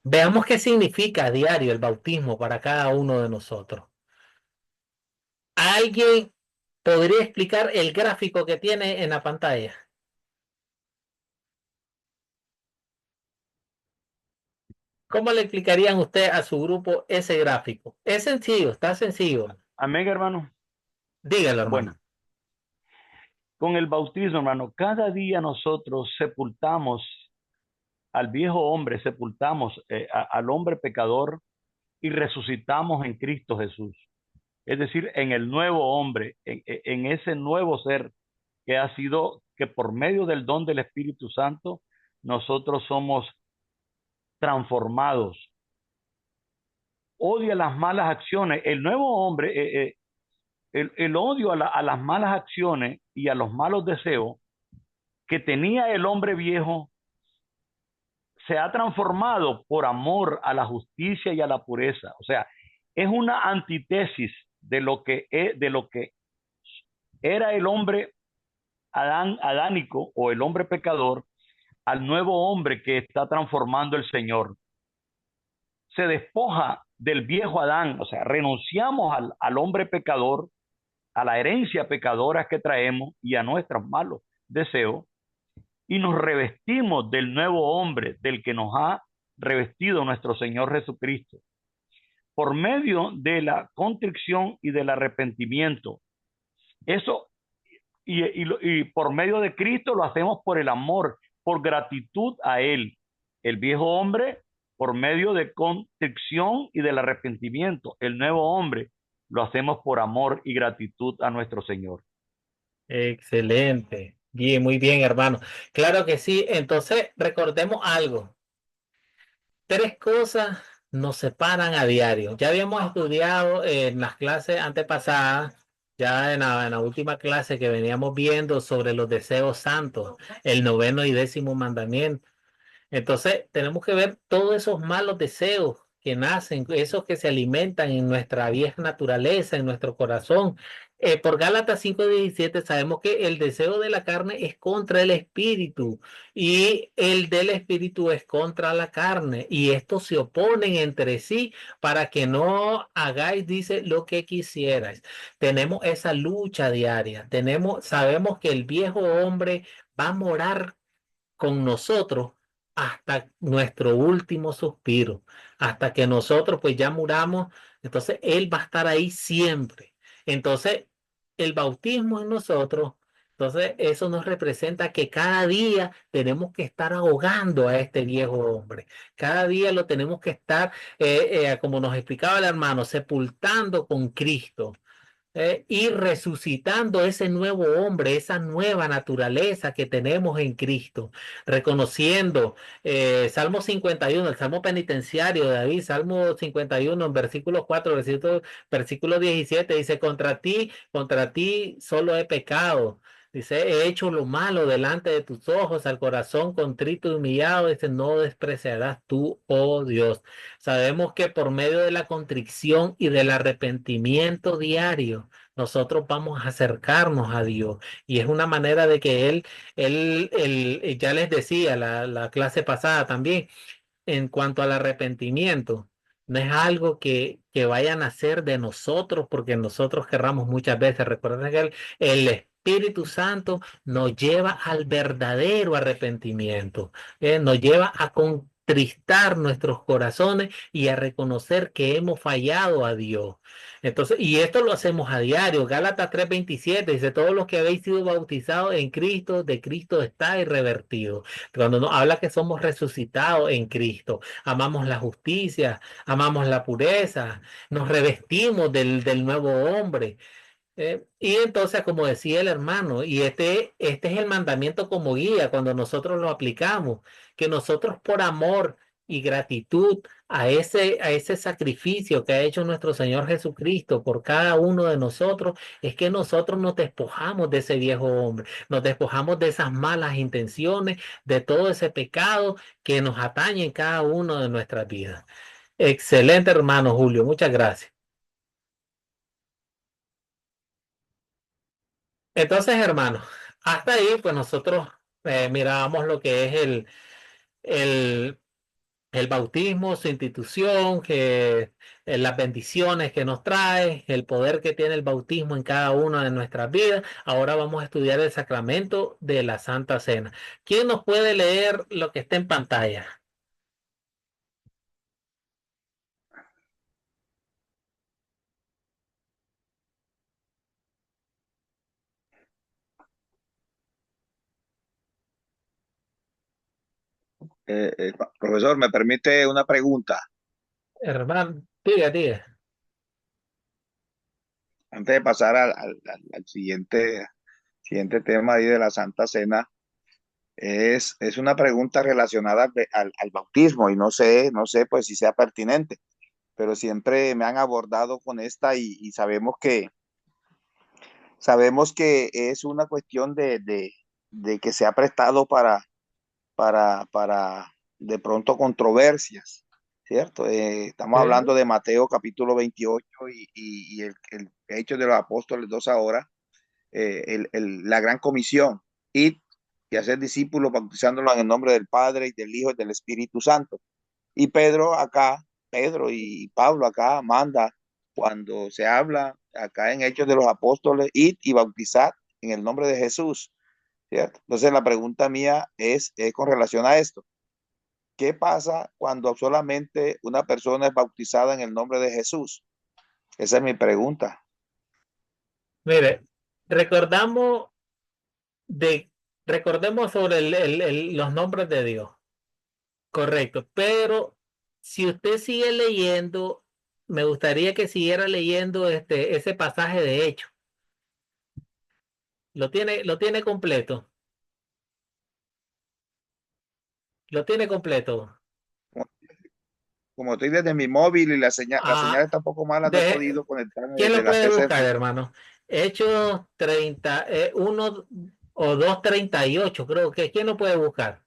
A: veamos qué significa a diario el bautismo para cada uno de nosotros. ¿Alguien podría explicar el gráfico que tiene en la pantalla? ¿Cómo le explicarían usted a su grupo ese gráfico? Es sencillo, está sencillo.
C: Amén, hermano.
A: Dígalo, hermano.
C: Bueno, con el bautismo, hermano, cada día nosotros sepultamos al viejo hombre, sepultamos al hombre pecador y resucitamos en Cristo Jesús. Es decir, en el nuevo hombre, en ese nuevo ser que ha sido, que por medio del don del Espíritu Santo, nosotros somos transformados. Odia las malas acciones. El nuevo hombre, el odio a las malas acciones y a los malos deseos que tenía el hombre viejo se ha transformado por amor a la justicia y a la pureza. O sea, es una antítesis de lo que era el hombre adánico o el hombre pecador al nuevo hombre que está transformando el Señor. Se despoja del viejo Adán, o sea, renunciamos al hombre pecador, a la herencia pecadora que traemos y a nuestros malos deseos, y nos revestimos del nuevo hombre, del que nos ha revestido nuestro Señor Jesucristo. Por medio de la contrición y del arrepentimiento. Eso, y por medio de Cristo lo hacemos por el amor, por gratitud a Él. El viejo hombre, por medio de contrición y del arrepentimiento. El nuevo hombre, lo hacemos por amor y gratitud a nuestro Señor.
A: Excelente. Bien, muy bien, hermano. Claro que sí. Entonces, recordemos algo. Tres cosas nos separan a diario. Ya habíamos estudiado en las clases antepasadas, ya en la última clase que veníamos viendo sobre los deseos santos, el noveno y décimo mandamiento. Entonces, tenemos que ver todos esos malos deseos que nacen, esos que se alimentan en nuestra vieja naturaleza, en nuestro corazón. Por Gálatas 5:17 sabemos que el deseo de la carne es contra el espíritu y el del espíritu es contra la carne y estos se oponen entre sí para que no hagáis, dice, lo que quisierais. Tenemos esa lucha diaria, sabemos que el viejo hombre va a morar con nosotros hasta nuestro último suspiro, hasta que nosotros pues ya muramos, entonces Él va a estar ahí siempre. Entonces, el bautismo en nosotros, entonces eso nos representa que cada día tenemos que estar ahogando a este viejo hombre, cada día lo tenemos que estar, como nos explicaba el hermano, sepultando con Cristo y resucitando ese nuevo hombre, esa nueva naturaleza que tenemos en Cristo, reconociendo Salmo 51, el Salmo penitenciario de David, Salmo 51, en versículo 4, versículo 17, dice, contra ti solo he pecado. Dice, he hecho lo malo delante de tus ojos, al corazón contrito y humillado, dice, no despreciarás tú, oh Dios. Sabemos que por medio de la contrición y del arrepentimiento diario, nosotros vamos a acercarnos a Dios. Y es una manera de que ya les decía la clase pasada también, en cuanto al arrepentimiento, no es algo que vayan a hacer de nosotros porque nosotros querramos muchas veces. Recuerden que el Espíritu Santo nos lleva al verdadero arrepentimiento, nos lleva a contristar nuestros corazones y a reconocer que hemos fallado a Dios. Entonces, y esto lo hacemos a diario. Gálatas 3:27 dice, todos los que habéis sido bautizados en Cristo, de Cristo está irrevertido. Cuando nos habla que somos resucitados en Cristo, amamos la justicia, amamos la pureza, nos revestimos del nuevo hombre. Y entonces, como decía el hermano, y este es el mandamiento como guía cuando nosotros lo aplicamos, que nosotros por amor y gratitud a ese sacrificio que ha hecho nuestro Señor Jesucristo por cada uno de nosotros, es que nosotros nos despojamos de ese viejo hombre, nos despojamos de esas malas intenciones, de todo ese pecado que nos atañe en cada uno de nuestras vidas. Excelente, hermano Julio, muchas gracias. Entonces, hermano, hasta ahí, pues nosotros mirábamos lo que es el, el bautismo, su institución, las bendiciones que nos trae, el poder que tiene el bautismo en cada una de nuestras vidas. Ahora vamos a estudiar el sacramento de la Santa Cena. ¿Quién nos puede leer lo que está en pantalla?
D: Profesor, ¿me permite una pregunta?
A: Hermano, diga, diga.
D: Antes de pasar al siguiente tema ahí de la Santa Cena, es una pregunta relacionada al bautismo y no sé pues si sea pertinente, pero siempre me han abordado con esta y sabemos que es una cuestión de que se ha prestado para de pronto controversias, ¿cierto? Estamos
A: Sí.
D: hablando de Mateo capítulo 28 y el Hechos de los Apóstoles 2 ahora, la gran comisión, id y hacer discípulos bautizándolos en el nombre del Padre y del Hijo y del Espíritu Santo. Y Pedro y Pablo acá manda, cuando se habla acá en Hechos de los Apóstoles, id y bautizad en el nombre de Jesús, ¿cierto? Entonces la pregunta mía es con relación a esto. ¿Qué pasa cuando solamente una persona es bautizada en el nombre de Jesús? Esa es mi pregunta.
A: Mire, recordamos de, recordemos sobre los nombres de Dios. Correcto, pero si usted sigue leyendo, me gustaría que siguiera leyendo ese pasaje de hecho. Lo tiene completo. Lo tiene completo.
D: Como, como estoy desde mi móvil y la señal
A: Ah,
D: está un poco mala, no he
A: de,
D: podido conectarme
A: ¿quién
D: desde
A: lo
D: la
A: puede
D: PC.
A: buscar, hermano? Hechos 30, 1 o 2:38, creo que. ¿Quién lo puede buscar?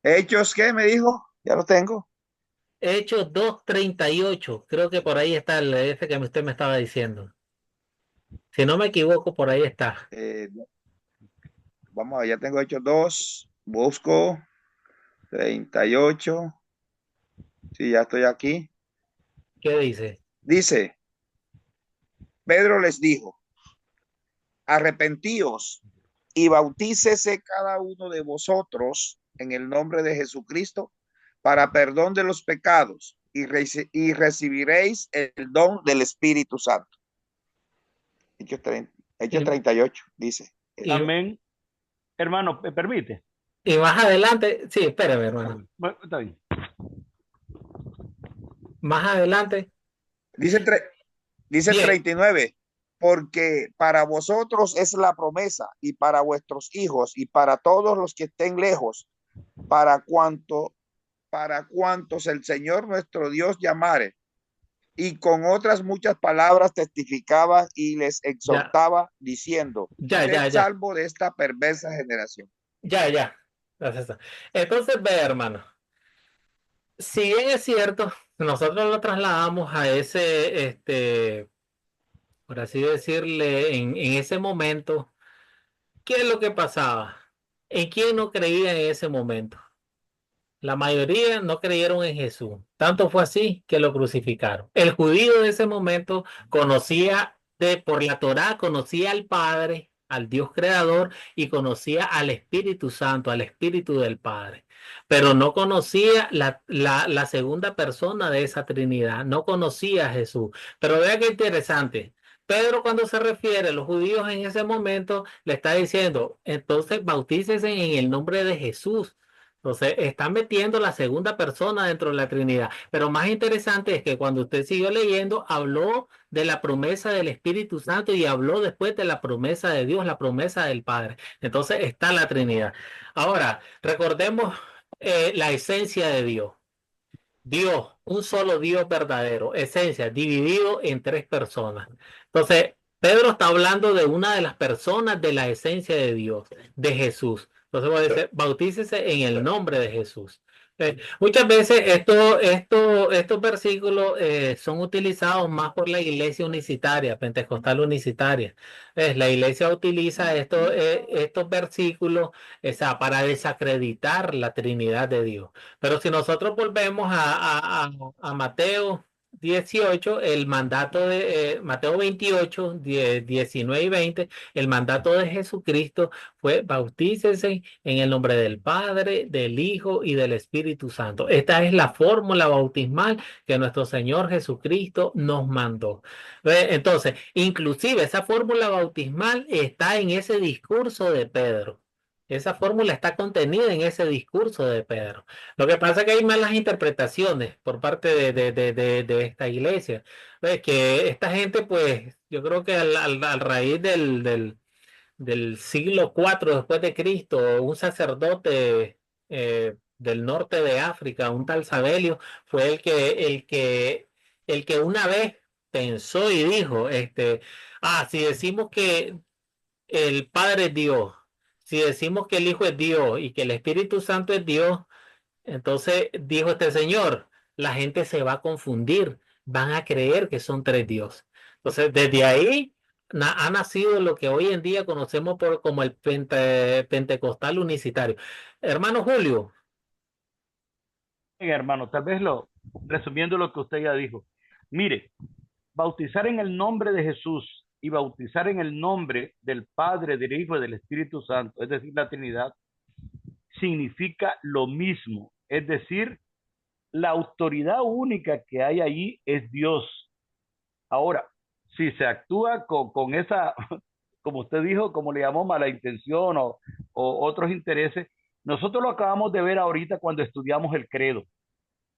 D: Hechos, ¿qué me dijo? Ya lo tengo.
A: Hechos 2:38, creo que por ahí está ese que usted me estaba diciendo. Si no me equivoco, por ahí está.
D: Vamos a ver, ya tengo Hechos 2, busco 38. Sí, ya estoy aquí.
A: ¿Qué dice?
D: Dice, Pedro les dijo, arrepentíos y bautícese cada uno de vosotros en el nombre de Jesucristo para perdón de los pecados y recibiréis el don del Espíritu Santo. Hechos, 30, Hechos
A: Y,
D: 38, dice.
A: y,
C: Amén. Hermano, ¿me permite?
A: y más adelante, sí, espérame, hermano.
C: Bueno, está bien.
A: Más adelante,
D: Dice, dice el
A: bien,
D: 39, porque para vosotros es la promesa y para vuestros hijos y para todos los que estén lejos, para cuantos el Señor nuestro Dios llamare. Y con otras muchas palabras testificaba y les
A: ya,
D: exhortaba diciendo,
A: ya,
D: sed
A: ya, ya,
D: salvo de esta perversa generación.
A: ya, ya. Gracias. Entonces, ve, hermano, si bien es cierto, nosotros lo trasladamos a por así decirle, en ese momento, ¿qué es lo que pasaba? ¿En quién no creía en ese momento? La mayoría no creyeron en Jesús. Tanto fue así que lo crucificaron. El judío de ese momento conocía por la Torá, conocía al Padre, al Dios creador y conocía al Espíritu Santo, al Espíritu del Padre. Pero no conocía la segunda persona de esa Trinidad, no conocía a Jesús. Pero vea qué interesante. Pedro, cuando se refiere a los judíos en ese momento, le está diciendo, entonces bautícese en el nombre de Jesús. Entonces, está metiendo la segunda persona dentro de la Trinidad. Pero más interesante es que cuando usted siguió leyendo, habló de la promesa del Espíritu Santo y habló después de la promesa de Dios, la promesa del Padre. Entonces, está la Trinidad. Ahora, recordemos la esencia de Dios. Dios, un solo Dios verdadero, esencia, dividido en tres personas. Entonces, Pedro está hablando de una de las personas de la esencia de Dios, de Jesús. Entonces, va a decir, bautícese en el nombre de Jesús. Muchas veces estos versículos son utilizados más por la iglesia unicitaria, pentecostal unicitaria. La iglesia utiliza estos versículos para desacreditar la Trinidad de Dios. Pero si nosotros volvemos a Mateo 18, el mandato de Mateo 28, 19 y 20, el mandato de Jesucristo fue bautícese en el nombre del Padre, del Hijo y del Espíritu Santo. Esta es la fórmula bautismal que nuestro Señor Jesucristo nos mandó. Entonces, inclusive esa fórmula bautismal está en ese discurso de Pedro. Esa fórmula está contenida en ese discurso de Pedro. Lo que pasa es que hay malas interpretaciones por parte de esta iglesia. Ves que esta gente, pues, yo creo que al raíz del siglo IV después de Cristo, un sacerdote del norte de África, un tal Sabelio, fue el que una vez pensó y dijo, si decimos que el Padre es Dios, si decimos que el Hijo es Dios y que el Espíritu Santo es Dios, entonces dijo este señor, la gente se va a confundir, van a creer que son tres dioses. Entonces, desde ahí ha nacido lo que hoy en día conocemos como el pentecostal unicitario. Hermano Julio,
C: Bien, hermano, tal vez resumiendo lo que usted ya dijo. Mire, bautizar en el nombre de Jesús y bautizar en el nombre del Padre, del Hijo y del Espíritu Santo, es decir, la Trinidad, significa lo mismo. Es decir, la autoridad única que hay allí es Dios. Ahora, si se actúa con esa, como usted dijo, como le llamó mala intención o otros intereses, nosotros lo acabamos de ver ahorita cuando estudiamos el credo.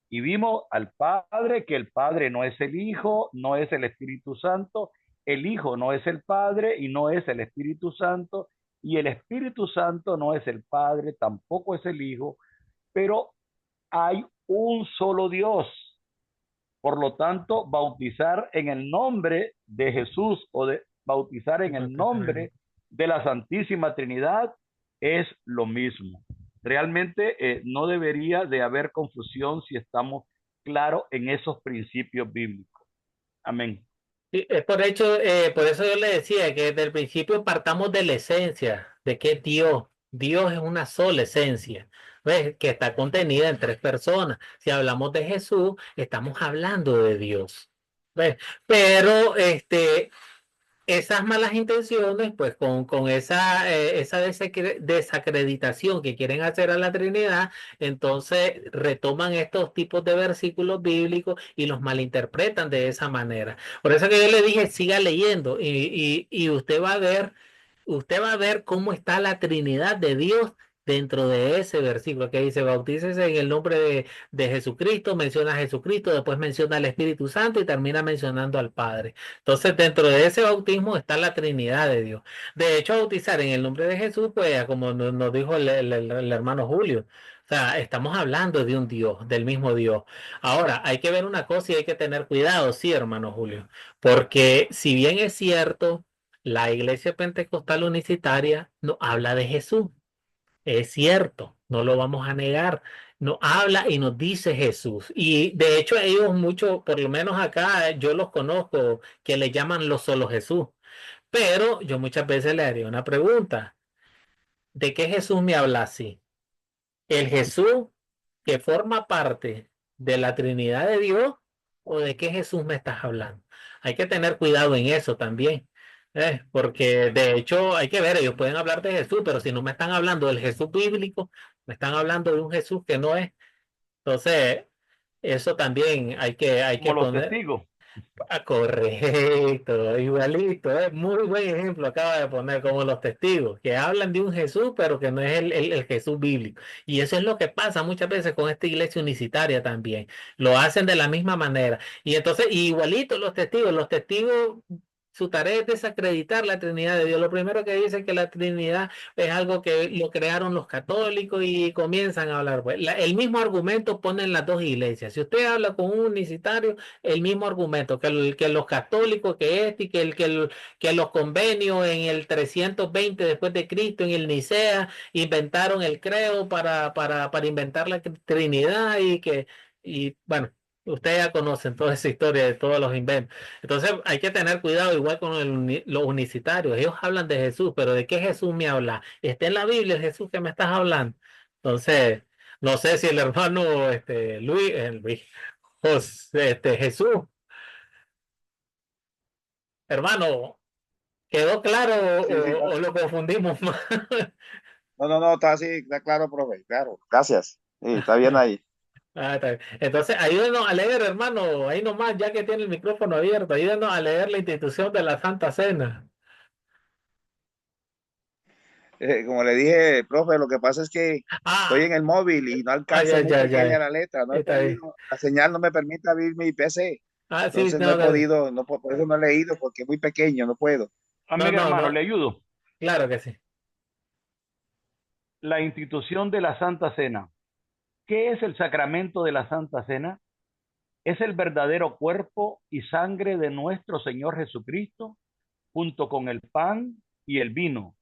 C: Y vimos al Padre, que el Padre no es el Hijo, no es el Espíritu Santo, el Hijo no es el Padre y no es el Espíritu Santo, y el Espíritu Santo no es el Padre, tampoco es el Hijo, pero hay un solo Dios. Por lo tanto, bautizar en el nombre de Jesús o de bautizar en el nombre de la Santísima Trinidad es lo mismo. Realmente no debería de haber confusión si estamos claros en esos principios bíblicos. Amén.
A: sí, por eso yo le decía que desde el principio partamos de la esencia, de que Dios, Dios es una sola esencia, ¿ves? Que está contenida en tres personas. Si hablamos de Jesús, estamos hablando de Dios, ¿ves? Pero esas malas intenciones, pues con esa desacreditación que quieren hacer a la Trinidad, entonces retoman estos tipos de versículos bíblicos y los malinterpretan de esa manera. Por eso que yo le dije, siga leyendo y usted va a ver cómo está la Trinidad de Dios dentro de ese versículo que dice, bautícese en el nombre de Jesucristo, menciona a Jesucristo, después menciona al Espíritu Santo y termina mencionando al Padre. Entonces, dentro de ese bautismo está la Trinidad de Dios. De hecho, bautizar en el nombre de Jesús, pues, como nos dijo el hermano Julio, o sea, estamos hablando de un Dios, del mismo Dios. Ahora, hay que ver una cosa y hay que tener cuidado, sí, hermano Julio, porque si bien es cierto, la iglesia pentecostal unicitaria no habla de Jesús. Es cierto, no lo vamos a negar. Nos habla y nos dice Jesús. Y de hecho ellos muchos, por lo menos acá yo los conozco, que le llaman los solo Jesús. Pero yo muchas veces le haría una pregunta. ¿De qué Jesús me habla así? ¿El Jesús que forma parte de la Trinidad de Dios o de qué Jesús me estás hablando? Hay que tener cuidado en eso también, porque de hecho hay que ver, ellos pueden hablar de Jesús, pero si no me están hablando del Jesús bíblico, me están hablando de un Jesús que no es. Entonces, eso también hay que
C: Como los
A: poner.
C: testigos.
A: Ah, correcto, igualito, muy buen ejemplo acaba de poner como los testigos, que hablan de un Jesús, pero que no es el Jesús bíblico. Y eso es lo que pasa muchas veces con esta iglesia unicitaria también. Lo hacen de la misma manera. Y entonces, igualito los testigos, su tarea es desacreditar la Trinidad de Dios. Lo primero que dicen que la Trinidad es algo que lo crearon los católicos y comienzan a hablar. Pues, el mismo argumento ponen las dos iglesias. Si usted habla con un unicitario, el mismo argumento, que los católicos, que este y que los convenios en el 320 después de Cristo, en el Nicea, inventaron el credo para inventar la Trinidad y bueno, ustedes ya conocen toda esa historia de todos los inventos. Entonces hay que tener cuidado igual con los unicitarios. Ellos hablan de Jesús, pero ¿de qué Jesús me habla? Está en la Biblia el Jesús que me estás hablando. Entonces, no sé si el hermano Luis, Jesús, hermano, ¿quedó claro
D: Sí, sí,
A: o lo confundimos más?
D: no, no, no, está así, está claro, profe, claro. Gracias. Sí, está bien ahí.
A: Ah, está bien. Entonces, ayúdenos a leer, hermano, ahí nomás, ya que tiene el micrófono abierto, ayúdenos a leer la institución de la Santa Cena.
D: Como le dije, profe, lo que pasa es que estoy
A: Ah,
D: en el móvil y no alcanzo,
A: ay,
D: es muy
A: ay, ay,
D: pequeña
A: ay.
D: la letra, no he
A: Está bien.
D: podido, la señal no me permite abrir mi PC,
A: Ah, sí,
D: entonces no he
A: no, no,
D: podido, no, por eso no he leído, porque es muy pequeño, no puedo.
C: Amigo hermano,
A: no,
C: le ayudo.
A: claro que sí.
C: La institución de la Santa Cena. ¿Qué es el sacramento de la Santa Cena? Es el verdadero cuerpo y sangre de nuestro Señor Jesucristo, junto con el pan y el vino,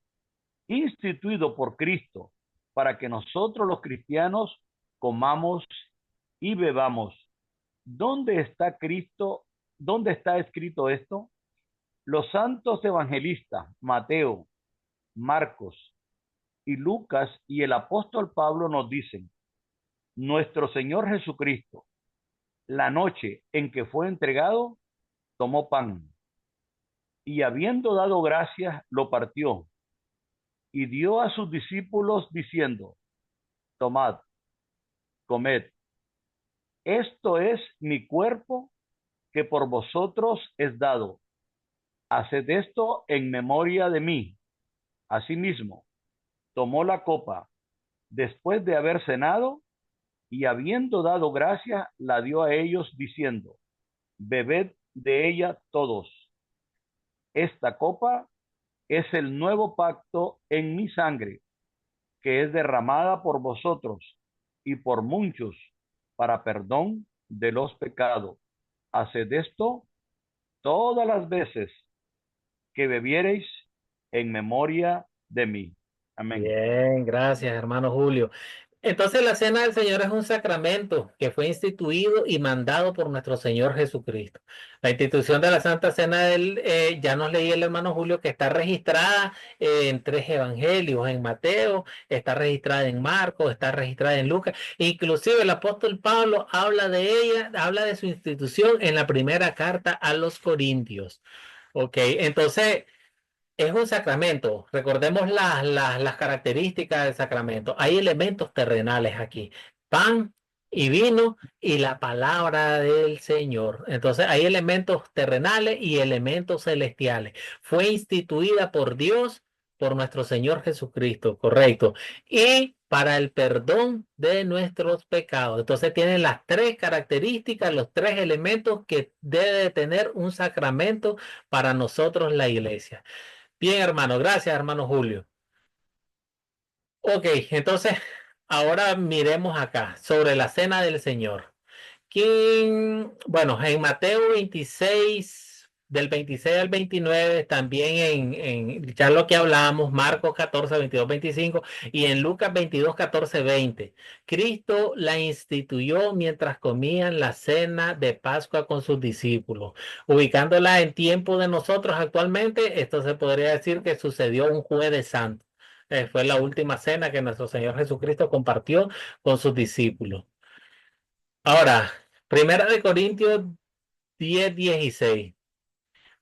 C: instituido por Cristo, para que nosotros los cristianos comamos y bebamos. ¿Dónde está Cristo? ¿Dónde está escrito esto? Los santos evangelistas, Mateo, Marcos y Lucas y el apóstol Pablo nos dicen, nuestro Señor Jesucristo, la noche en que fue entregado, tomó pan y habiendo dado gracias, lo partió y dio a sus discípulos diciendo, tomad, comed, esto es mi cuerpo que por vosotros es dado. Haced esto en memoria de mí. Asimismo, tomó la copa después de haber cenado y habiendo dado gracias, la dio a ellos diciendo, bebed de ella todos. Esta copa es el nuevo pacto en mi sangre, que es derramada por vosotros y por muchos para perdón de los pecados. Haced esto todas las veces que bebiereis en memoria de mí. Amén.
A: Bien, gracias, hermano Julio. Entonces, la cena del Señor es un sacramento que fue instituido y mandado por nuestro Señor Jesucristo. La institución de la Santa Cena ya nos leí el hermano Julio que está registrada en tres evangelios, en Mateo, está registrada en Marcos, está registrada en Lucas. Inclusive el apóstol Pablo habla de ella, habla de su institución en la primera carta a los Corintios. Ok, entonces es un sacramento. Recordemos las características del sacramento. Hay elementos terrenales aquí. Pan y vino y la palabra del Señor. Entonces hay elementos terrenales y elementos celestiales. Fue instituida por Dios, por nuestro Señor Jesucristo, correcto. Y para el perdón de nuestros pecados. Entonces tienen las tres características, los tres elementos que debe tener un sacramento para nosotros la iglesia. Bien, hermano, gracias, hermano Julio. Ok, entonces ahora miremos acá sobre la cena del Señor. Bueno, en Mateo 26, del 26 al 29, también ya lo que hablamos, Marcos 14, 22, 25 y en Lucas 22, 14, 20. Cristo la instituyó mientras comían la cena de Pascua con sus discípulos. Ubicándola en tiempo de nosotros actualmente, esto se podría decir que sucedió un Jueves Santo. Fue la última cena que nuestro Señor Jesucristo compartió con sus discípulos. Ahora, Primera de Corintios 10:16.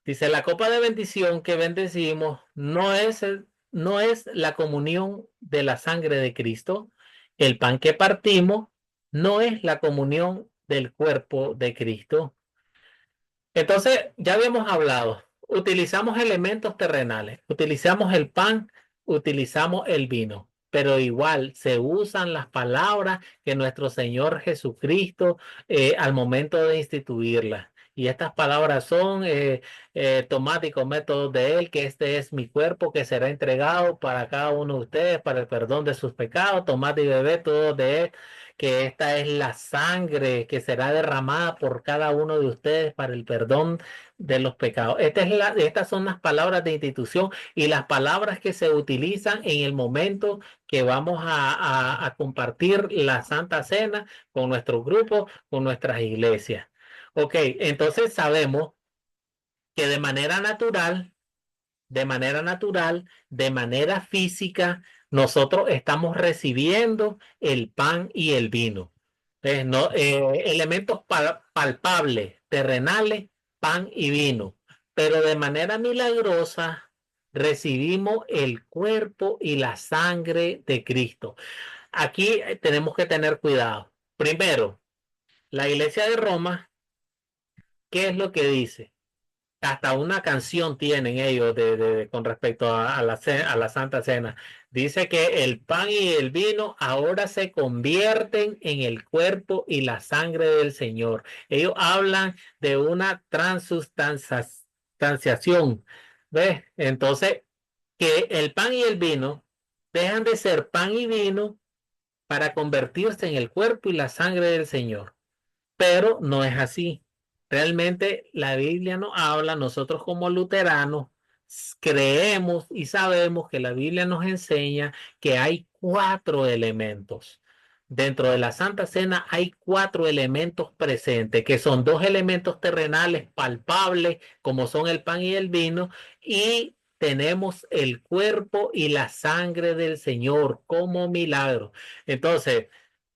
A: Dice, la copa de bendición que bendecimos no es la comunión de la sangre de Cristo. El pan que partimos no es la comunión del cuerpo de Cristo. Entonces, ya habíamos hablado, utilizamos elementos terrenales, utilizamos el pan, utilizamos el vino, pero igual se usan las palabras que nuestro Señor Jesucristo al momento de instituirlas. Y estas palabras son, tomad y comed todos de él, que este es mi cuerpo que será entregado para cada uno de ustedes para el perdón de sus pecados, tomad y bebed todos de él, que esta es la sangre que será derramada por cada uno de ustedes para el perdón de los pecados. Estas son las palabras de institución y las palabras que se utilizan en el momento que vamos a compartir la Santa Cena con nuestros grupos, con nuestras iglesias. Ok, entonces sabemos que de manera física, nosotros estamos recibiendo el pan y el vino. No, elementos palpables, terrenales, pan y vino. Pero de manera milagrosa recibimos el cuerpo y la sangre de Cristo. Aquí tenemos que tener cuidado. Primero, la iglesia de Roma, ¿qué es lo que dice? Hasta una canción tienen ellos con respecto a la Santa Cena. Dice que el pan y el vino ahora se convierten en el cuerpo y la sangre del Señor. Ellos hablan de una transustanciación. ¿Ves? Entonces, que el pan y el vino dejan de ser pan y vino para convertirse en el cuerpo y la sangre del Señor, pero no es así. Realmente la Biblia nos habla, nosotros como luteranos creemos y sabemos que la Biblia nos enseña que hay cuatro elementos. Dentro de la Santa Cena hay cuatro elementos presentes, que son dos elementos terrenales palpables, como son el pan y el vino, y tenemos el cuerpo y la sangre del Señor como milagro. Entonces,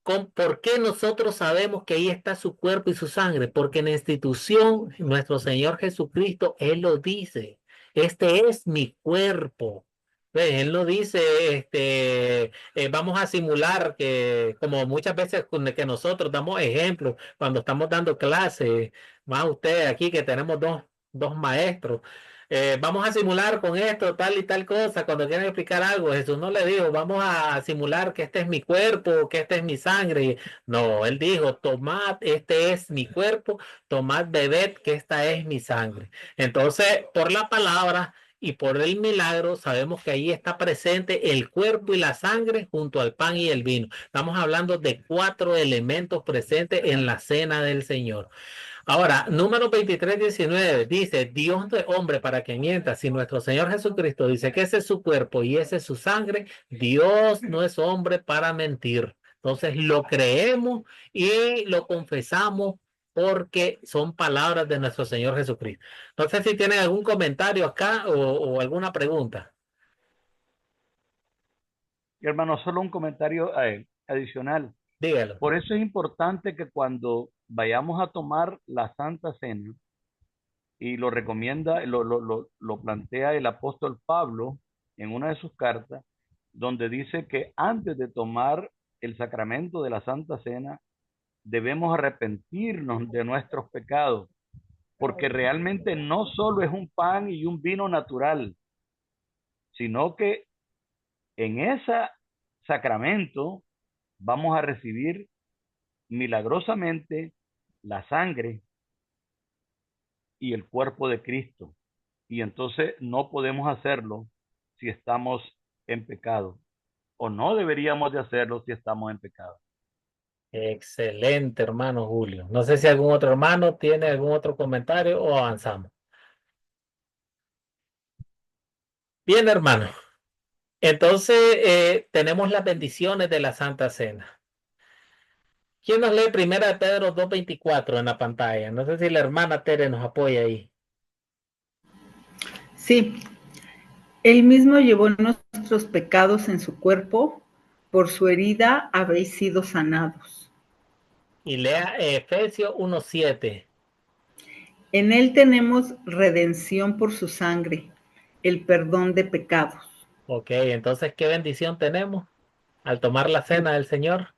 A: ¿por qué nosotros sabemos que ahí está su cuerpo y su sangre? Porque en la institución, nuestro Señor Jesucristo, Él lo dice, este es mi cuerpo. ¿Ves? Él no dice, vamos a simular que, como muchas veces que nosotros damos ejemplos cuando estamos dando clases, más usted aquí que tenemos dos maestros. Vamos a simular con esto, tal y tal cosa. Cuando quieren explicar algo, Jesús no le dijo, vamos a simular que este es mi cuerpo, que este es mi sangre. No, él dijo, tomad, este es mi cuerpo, tomad, bebed, que esta es mi sangre. Entonces, por la palabra y por el milagro, sabemos que ahí está presente el cuerpo y la sangre junto al pan y el vino. Estamos hablando de cuatro elementos presentes en la cena del Señor. Ahora, número 23:19 dice, Dios no es hombre para que mienta. Si nuestro Señor Jesucristo dice que ese es su cuerpo y ese es su sangre, Dios no es hombre para mentir. Entonces lo creemos y lo confesamos porque son palabras de nuestro Señor Jesucristo. No sé si tienen algún comentario acá o alguna pregunta.
C: Y hermano, solo un comentario adicional.
A: Dígalo.
C: Por eso es importante que cuando vayamos a tomar la Santa Cena, y lo recomienda, lo plantea el apóstol Pablo en una de sus cartas, donde dice que antes de tomar el sacramento de la Santa Cena, debemos arrepentirnos de nuestros pecados, porque realmente no solo es un pan y un vino natural, sino que en ese sacramento vamos a recibir milagrosamente la sangre y el cuerpo de Cristo. Y entonces no podemos hacerlo si estamos en pecado, o no deberíamos de hacerlo si estamos en pecado.
A: Excelente, hermano Julio. No sé si algún otro hermano tiene algún otro comentario o avanzamos. Bien, hermano. Entonces, tenemos las bendiciones de la Santa Cena. ¿Quién nos lee Primera de Pedro 2:24 en la pantalla? No sé si la hermana Tere nos apoya ahí.
B: Sí, Él mismo llevó nuestros pecados en su cuerpo, por su herida habéis sido sanados.
A: Y lea Efesios 1:7.
B: En Él tenemos redención por su sangre, el perdón de pecados.
A: Ok, entonces, ¿qué bendición tenemos al tomar la cena del Señor?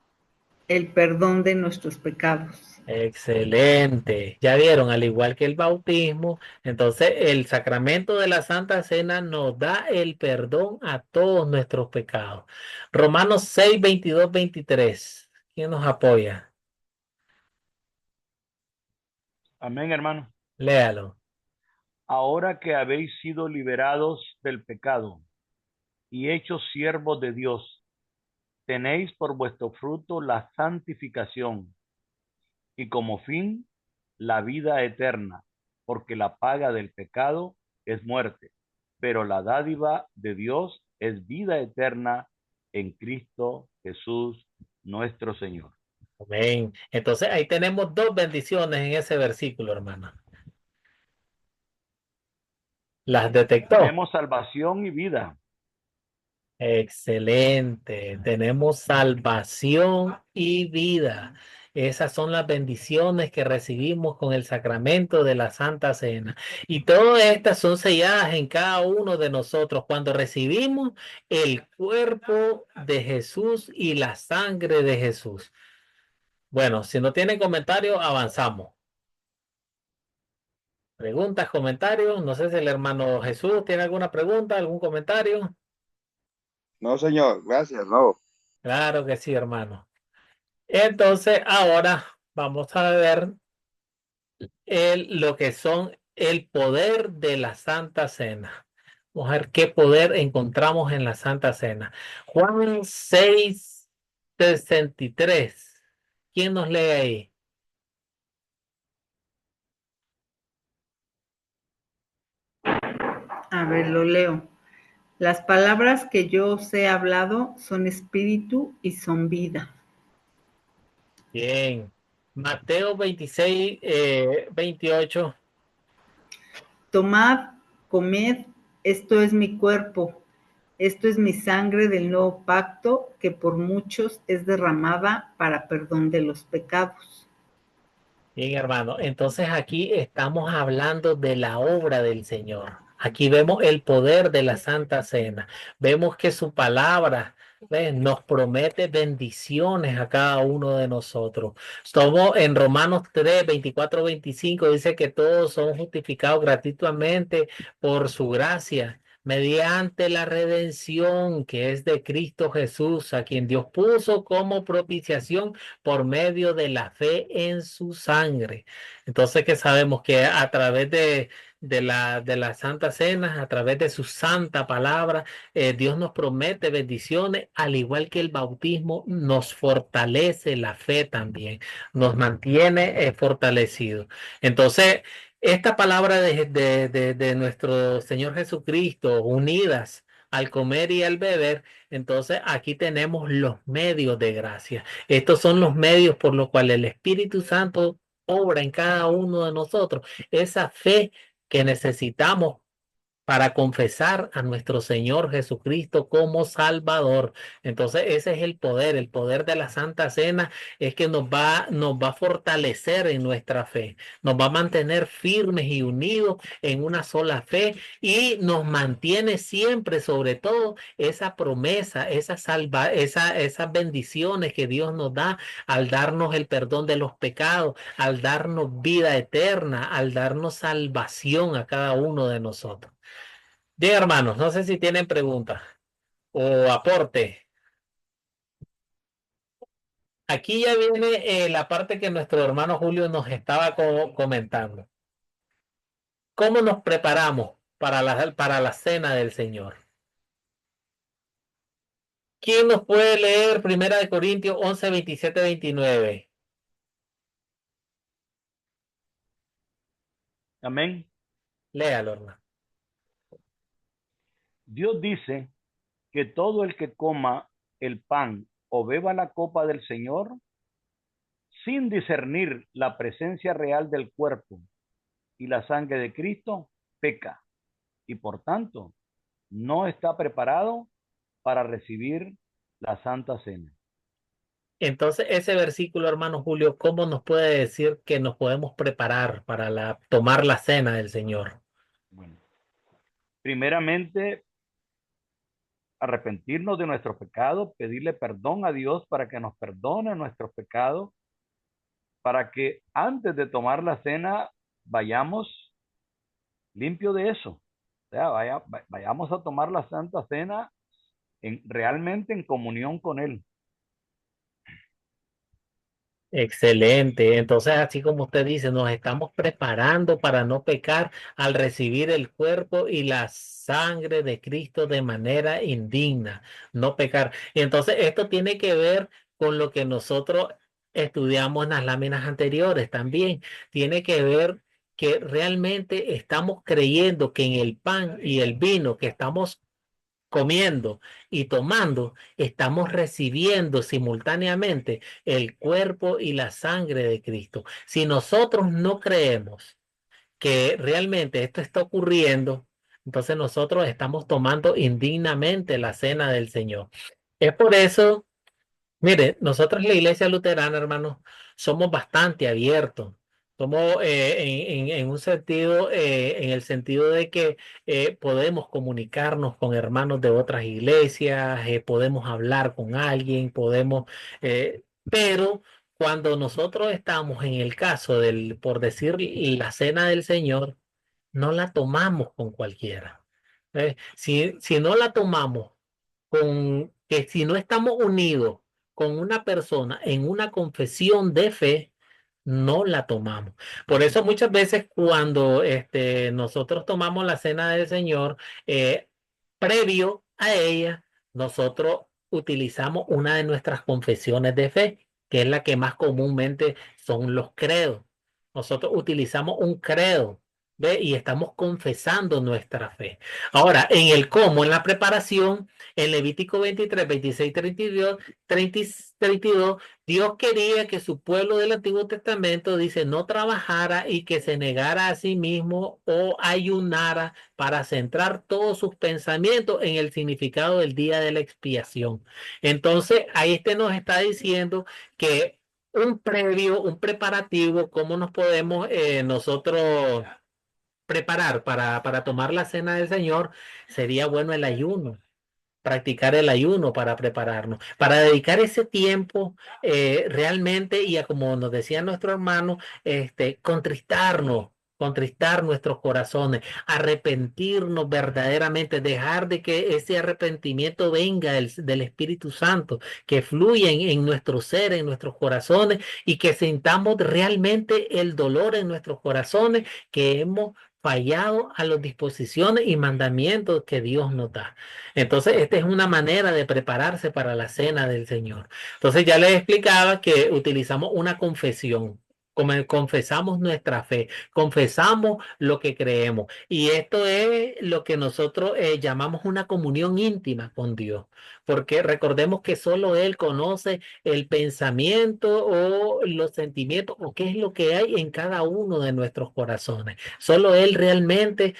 B: El perdón de nuestros pecados.
A: Excelente. Ya vieron, al igual que el bautismo, entonces el sacramento de la Santa Cena nos da el perdón a todos nuestros pecados. Romanos 6, 22, 23. ¿Quién nos apoya?
C: Amén, hermano.
A: Léalo.
C: Ahora que habéis sido liberados del pecado y hechos siervos de Dios, tenéis por vuestro fruto la santificación y como fin la vida eterna, porque la paga del pecado es muerte, pero la dádiva de Dios es vida eterna en Cristo Jesús nuestro Señor.
A: Amén. Entonces ahí tenemos dos bendiciones en ese versículo, hermano. ¿Las detectó?
C: Tenemos salvación y vida.
A: Excelente. Tenemos salvación y vida. Esas son las bendiciones que recibimos con el sacramento de la Santa Cena. Y todas estas son selladas en cada uno de nosotros cuando recibimos el cuerpo de Jesús y la sangre de Jesús. Bueno, si no tienen comentarios, avanzamos. Preguntas, comentarios. No sé si el hermano Jesús tiene alguna pregunta, algún comentario.
D: No, señor, gracias, no.
A: Claro que sí, hermano. Entonces, ahora vamos a ver lo que son el poder de la Santa Cena. Vamos a ver qué poder encontramos en la Santa Cena. Juan 6, 63. ¿Quién nos lee ahí?
B: A ver, lo leo. Las palabras que yo os he hablado son espíritu y son vida.
A: Bien. Mateo 26, 28.
B: Tomad, comed, esto es mi cuerpo, esto es mi sangre del nuevo pacto que por muchos es derramada para perdón de los pecados.
A: Bien, hermano. Entonces aquí estamos hablando de la obra del Señor. Aquí vemos el poder de la Santa Cena. Vemos que su palabra, ¿ves?, nos promete bendiciones a cada uno de nosotros. Somos en Romanos 3, 24, 25, dice que todos son justificados gratuitamente por su gracia, mediante la redención que es de Cristo Jesús, a quien Dios puso como propiciación por medio de la fe en su sangre. Entonces que sabemos que a través de la Santa Cena, a través de su santa palabra, Dios nos promete bendiciones, al igual que el bautismo nos fortalece la fe también, nos mantiene fortalecidos. Entonces, esta palabra de nuestro Señor Jesucristo, unidas al comer y al beber, entonces aquí tenemos los medios de gracia. Estos son los medios por los cuales el Espíritu Santo obra en cada uno de nosotros. Esa fe que necesitamos para confesar a nuestro Señor Jesucristo como Salvador. Entonces, ese es el poder de la Santa Cena es que nos va a fortalecer en nuestra fe, nos va a mantener firmes y unidos en una sola fe y nos mantiene siempre, sobre todo, esa promesa, esas bendiciones que Dios nos da al darnos el perdón de los pecados, al darnos vida eterna, al darnos salvación a cada uno de nosotros. Bien, hermanos, no sé si tienen preguntas o aporte. Aquí ya viene la parte que nuestro hermano Julio nos estaba comentando. ¿Cómo nos preparamos para la cena del Señor? ¿Quién nos puede leer Primera de Corintios 11, 27, 29?
C: Amén.
A: Léalo, hermano.
C: Dios dice que todo el que coma el pan o beba la copa del Señor sin discernir la presencia real del cuerpo y la sangre de Cristo, peca y por tanto no está preparado para recibir la Santa Cena.
A: Entonces, ese versículo, hermano Julio, ¿cómo nos puede decir que nos podemos preparar para tomar la cena del Señor?
C: Bueno, primeramente arrepentirnos de nuestros pecados, pedirle perdón a Dios para que nos perdone nuestros pecados, para que antes de tomar la cena vayamos limpio de eso. O sea, vayamos a tomar la Santa Cena realmente en comunión con Él.
A: Excelente. Entonces, así como usted dice, nos estamos preparando para no pecar al recibir el cuerpo y la sangre de Cristo de manera indigna, no pecar. Y entonces esto tiene que ver con lo que nosotros estudiamos en las láminas anteriores también. Tiene que ver que realmente estamos creyendo que en el pan y el vino que estamos comiendo y tomando, estamos recibiendo simultáneamente el cuerpo y la sangre de Cristo. Si nosotros no creemos que realmente esto está ocurriendo, entonces nosotros estamos tomando indignamente la cena del Señor. Es por eso. Mire, nosotros la iglesia luterana, hermanos, somos bastante abiertos. Somos en un sentido, en el sentido de que podemos comunicarnos con hermanos de otras iglesias, podemos hablar con alguien, pero cuando nosotros estamos en el caso del, por decir, la cena del Señor, no la tomamos con cualquiera. Si no la tomamos que si no estamos unidos con una persona en una confesión de fe, no la tomamos. Por eso muchas veces cuando nosotros tomamos la cena del Señor, eh, previo a ella, nosotros utilizamos una de nuestras confesiones de fe, que es la que más comúnmente son los credos. Nosotros utilizamos un credo. ¿Ve? Y estamos confesando nuestra fe. Ahora, en el cómo, en la preparación, en Levítico 23, 26, 32, 30, 32, Dios quería que su pueblo del Antiguo Testamento, dice, no trabajara y que se negara a sí mismo o ayunara para centrar todos sus pensamientos en el significado del día de la expiación. Entonces, ahí nos está diciendo que un previo, un preparativo, cómo nos podemos nosotros preparar para tomar la cena del Señor, sería bueno el ayuno, practicar el ayuno para prepararnos, para dedicar ese tiempo realmente y a como nos decía nuestro hermano, contristar nuestros corazones, arrepentirnos verdaderamente, dejar de que ese arrepentimiento venga del Espíritu Santo, que fluya en nuestro ser, en nuestros corazones y que sintamos realmente el dolor en nuestros corazones que hemos fallado a las disposiciones y mandamientos que Dios nos da. Entonces, esta es una manera de prepararse para la cena del Señor. Entonces, ya les explicaba que utilizamos una confesión. Confesamos nuestra fe, confesamos lo que creemos. Y esto es lo que nosotros llamamos una comunión íntima con Dios, porque recordemos que solo Él conoce el pensamiento o los sentimientos o qué es lo que hay en cada uno de nuestros corazones. Solo Él realmente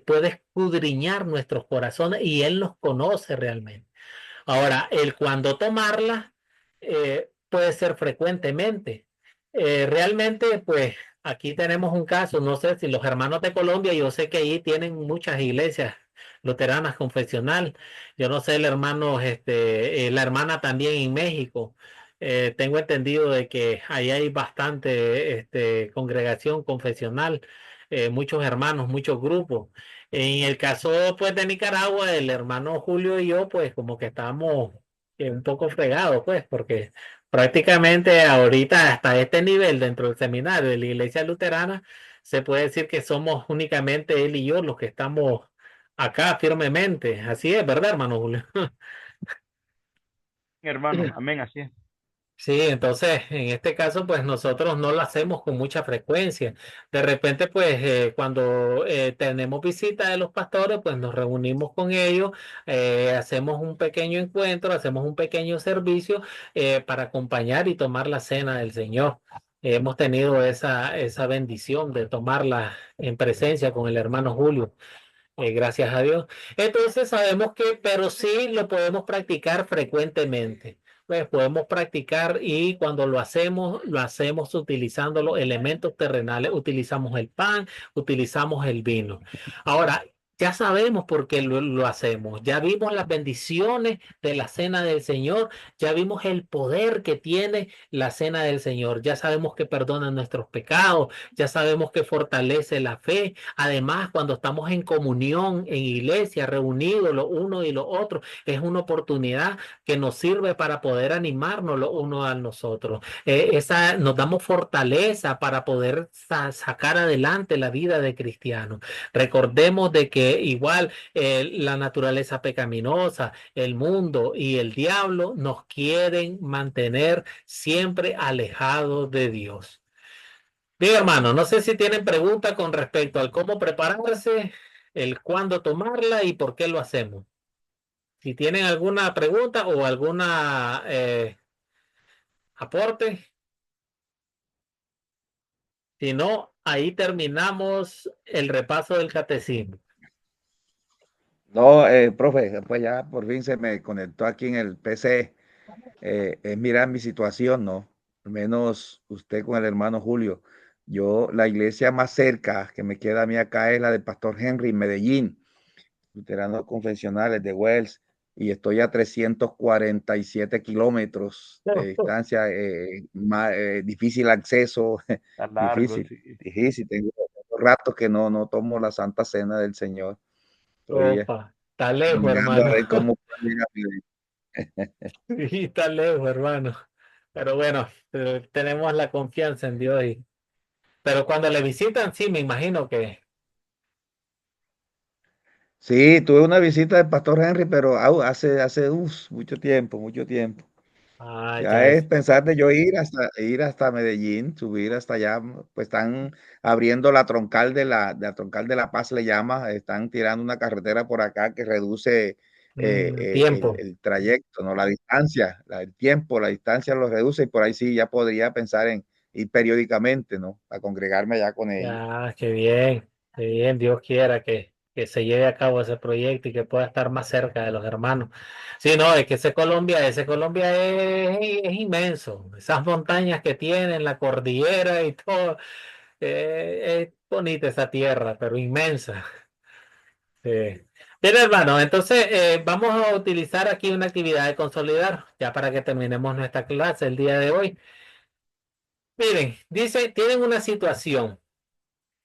A: puede escudriñar nuestros corazones y Él nos conoce realmente. Ahora, el cuando tomarla puede ser frecuentemente. Realmente, pues aquí tenemos un caso, no sé si los hermanos de Colombia, yo sé que ahí tienen muchas iglesias luteranas confesional. Yo no sé el hermano, la hermana también en México. Tengo entendido de que ahí hay bastante congregación confesional, muchos hermanos, muchos grupos. En el caso pues de Nicaragua, el hermano Julio y yo pues como que estamos un poco fregados pues porque prácticamente ahorita hasta este nivel dentro del seminario de la iglesia luterana se puede decir que somos únicamente él y yo los que estamos acá firmemente. Así es, ¿verdad, hermano Julio?
C: Hermano, amén, así es.
A: Sí, entonces en este caso pues nosotros no lo hacemos con mucha frecuencia. De repente pues cuando tenemos visita de los pastores pues nos reunimos con ellos, hacemos un pequeño encuentro, hacemos un pequeño servicio para acompañar y tomar la cena del Señor. Hemos tenido esa bendición de tomarla en presencia con el hermano Julio. Gracias a Dios. Entonces sabemos que, pero sí lo podemos practicar frecuentemente. Pues podemos practicar y cuando lo hacemos utilizando los elementos terrenales. Utilizamos el pan, utilizamos el vino. Ahora, Ya sabemos por qué lo hacemos. Ya vimos las bendiciones de la cena del Señor. Ya vimos el poder que tiene la cena del Señor. Ya sabemos que perdona nuestros pecados. Ya sabemos que fortalece la fe. Además, cuando estamos en comunión, en iglesia, reunidos los unos y los otros, es una oportunidad que nos sirve para poder animarnos los unos a nosotros. Nos damos fortaleza para poder sacar adelante la vida de cristianos. Recordemos de que igual la naturaleza pecaminosa, el mundo y el diablo nos quieren mantener siempre alejados de Dios. Diga, hermano, no sé si tienen preguntas con respecto al cómo prepararse, el cuándo tomarla y por qué lo hacemos. Si tienen alguna pregunta o alguna aporte, si no, ahí terminamos el repaso del catecismo.
E: No, profe, pues ya por fin se me conectó aquí en el PC. Es mirar mi situación, ¿no? Al menos usted con el hermano Julio. Yo, la iglesia más cerca que me queda a mí acá es la del Pastor Henry en Medellín, luteranos confesionales de Wells, y estoy a 347 kilómetros de distancia, difícil acceso,
C: Está largo,
E: difícil,
C: sí.
E: difícil. Tengo ratos que no tomo la Santa Cena del Señor. Estoy
A: Opa, está lejos,
E: mirando a
A: hermano.
E: ver cómo puedo ir a Medellín.
A: Sí, está lejos, hermano. Pero bueno, tenemos la confianza en Dios. Pero cuando le visitan, sí, me imagino que.
E: Sí, tuve una visita del Pastor Henry, pero hace mucho tiempo, mucho tiempo.
A: Ah,
E: Ya
A: ya
E: es
A: es.
E: pensar de yo ir hasta Medellín, subir hasta allá, pues están abriendo la troncal de La Paz le llama, están tirando una carretera por acá que reduce
A: Tiempo.
E: el trayecto, ¿no? La distancia, el tiempo, la distancia lo reduce y por ahí sí ya podría pensar en ir periódicamente, ¿no? A congregarme allá con ellos.
A: Ya, qué bien. Qué bien. Dios quiera que se lleve a cabo ese proyecto y que pueda estar más cerca de los hermanos. Sí, no, es que ese Colombia es inmenso. Esas montañas que tienen, la cordillera y todo. Es bonita esa tierra, pero inmensa. Sí. Bien, hermano, entonces vamos a utilizar aquí una actividad de consolidar, ya para que terminemos nuestra clase el día de hoy. Miren, dice, tienen una situación.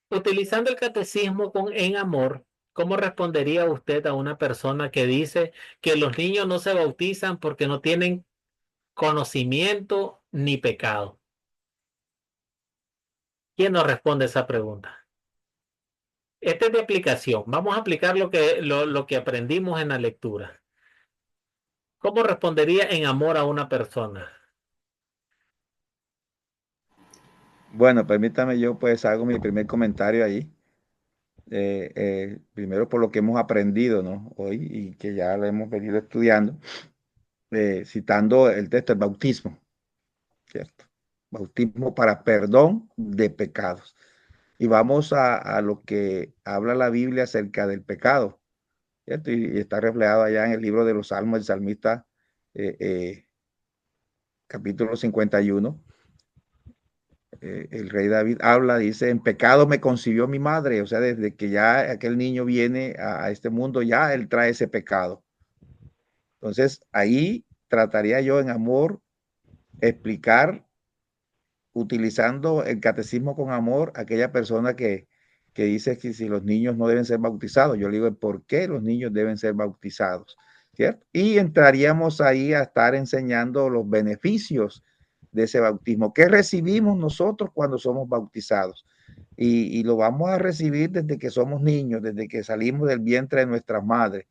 A: Utilizando el catecismo en amor, ¿cómo respondería usted a una persona que dice que los niños no se bautizan porque no tienen conocimiento ni pecado? ¿Quién nos responde esa pregunta? Este es de aplicación. Vamos a aplicar lo que aprendimos en la lectura. ¿Cómo respondería en amor a una persona?
E: Bueno, permítame yo pues hago mi primer comentario ahí. Primero por lo que hemos aprendido, ¿no? Hoy y que ya lo hemos venido estudiando, citando el texto del bautismo, ¿cierto? Bautismo para perdón de pecados. Y vamos a lo que habla la Biblia acerca del pecado, ¿cierto? Y está reflejado allá en el libro de los Salmos, el salmista, eh, eh, capítulo 51. El rey David habla, dice, en pecado me concibió mi madre, o sea, desde que ya aquel niño viene a este mundo, ya él trae ese pecado. Entonces, ahí trataría yo en amor explicar, utilizando el catecismo con amor, a aquella persona que dice que si los niños no deben ser bautizados, yo le digo, ¿por qué los niños deben ser bautizados? ¿Cierto? Y entraríamos ahí a estar enseñando los beneficios de ese bautismo. ¿Qué recibimos nosotros cuando somos bautizados? Y lo vamos a recibir desde que somos niños, desde que salimos del vientre de nuestras madres.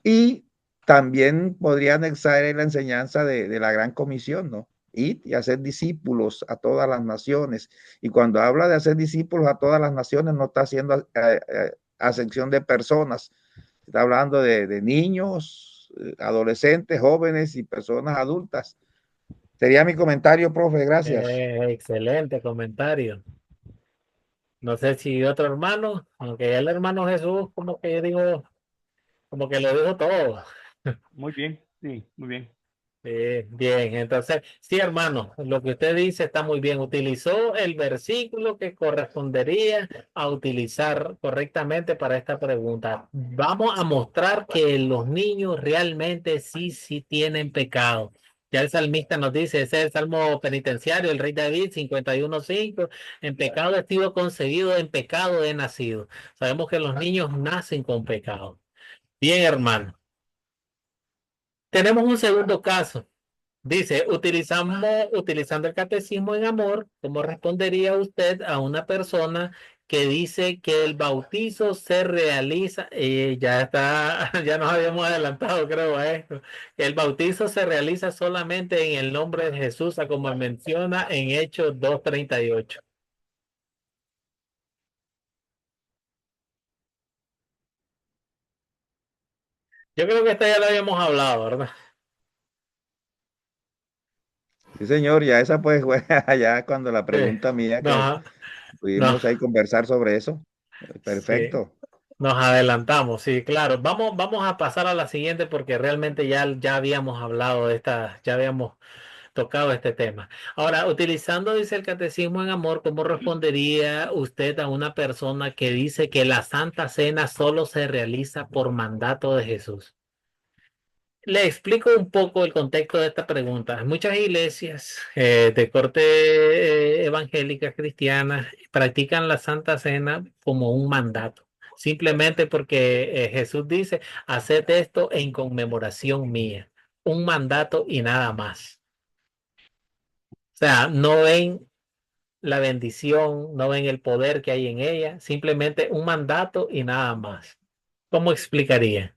E: Y también podría anexar en la enseñanza de la gran comisión, ¿no? Y hacer discípulos a todas las naciones. Y cuando habla de hacer discípulos a todas las naciones, no está haciendo acepción de personas. Está hablando de niños, adolescentes, jóvenes y personas adultas. Sería mi comentario, profe. Gracias.
A: Excelente comentario. No sé si otro hermano, aunque el hermano Jesús, como que digo, como que lo dijo todo.
C: Muy bien, sí, muy bien.
A: Bien, entonces, sí, hermano, lo que usted dice está muy bien. Utilizó el versículo que correspondería a utilizar correctamente para esta pregunta. Vamos a mostrar que los niños realmente sí tienen pecado. Ya el salmista nos dice, ese es el salmo penitenciario, el rey David 51:5, en pecado he sido concebido, en pecado he nacido. Sabemos que los niños nacen con pecado. Bien, hermano. Tenemos un segundo caso. Dice, utilizando el catecismo en amor, ¿cómo respondería usted a una persona que dice que el bautizo se realiza, ya está, ya nos habíamos adelantado, creo, a esto, que el bautizo se realiza solamente en el nombre de Jesús, a como menciona en Hechos 2:38? Yo creo que esta ya lo habíamos hablado, ¿verdad?
E: Sí, señor, ya esa pues fue allá cuando la
A: Sí.
E: pregunta mía que
A: Nos, nos,
E: pudimos ahí conversar sobre eso.
A: sí.
E: Perfecto.
A: Nos adelantamos, sí, claro. Vamos a pasar a la siguiente porque realmente ya habíamos hablado de esta, ya habíamos tocado este tema. Ahora, utilizando, dice el catecismo en amor, ¿cómo respondería usted a una persona que dice que la Santa Cena solo se realiza por mandato de Jesús? Le explico un poco el contexto de esta pregunta. Muchas iglesias de corte evangélicas cristianas practican la Santa Cena como un mandato, simplemente porque Jesús dice, haced esto en conmemoración mía, un mandato y nada más. O sea, no ven la bendición, no ven el poder que hay en ella, simplemente un mandato y nada más. ¿Cómo explicaría?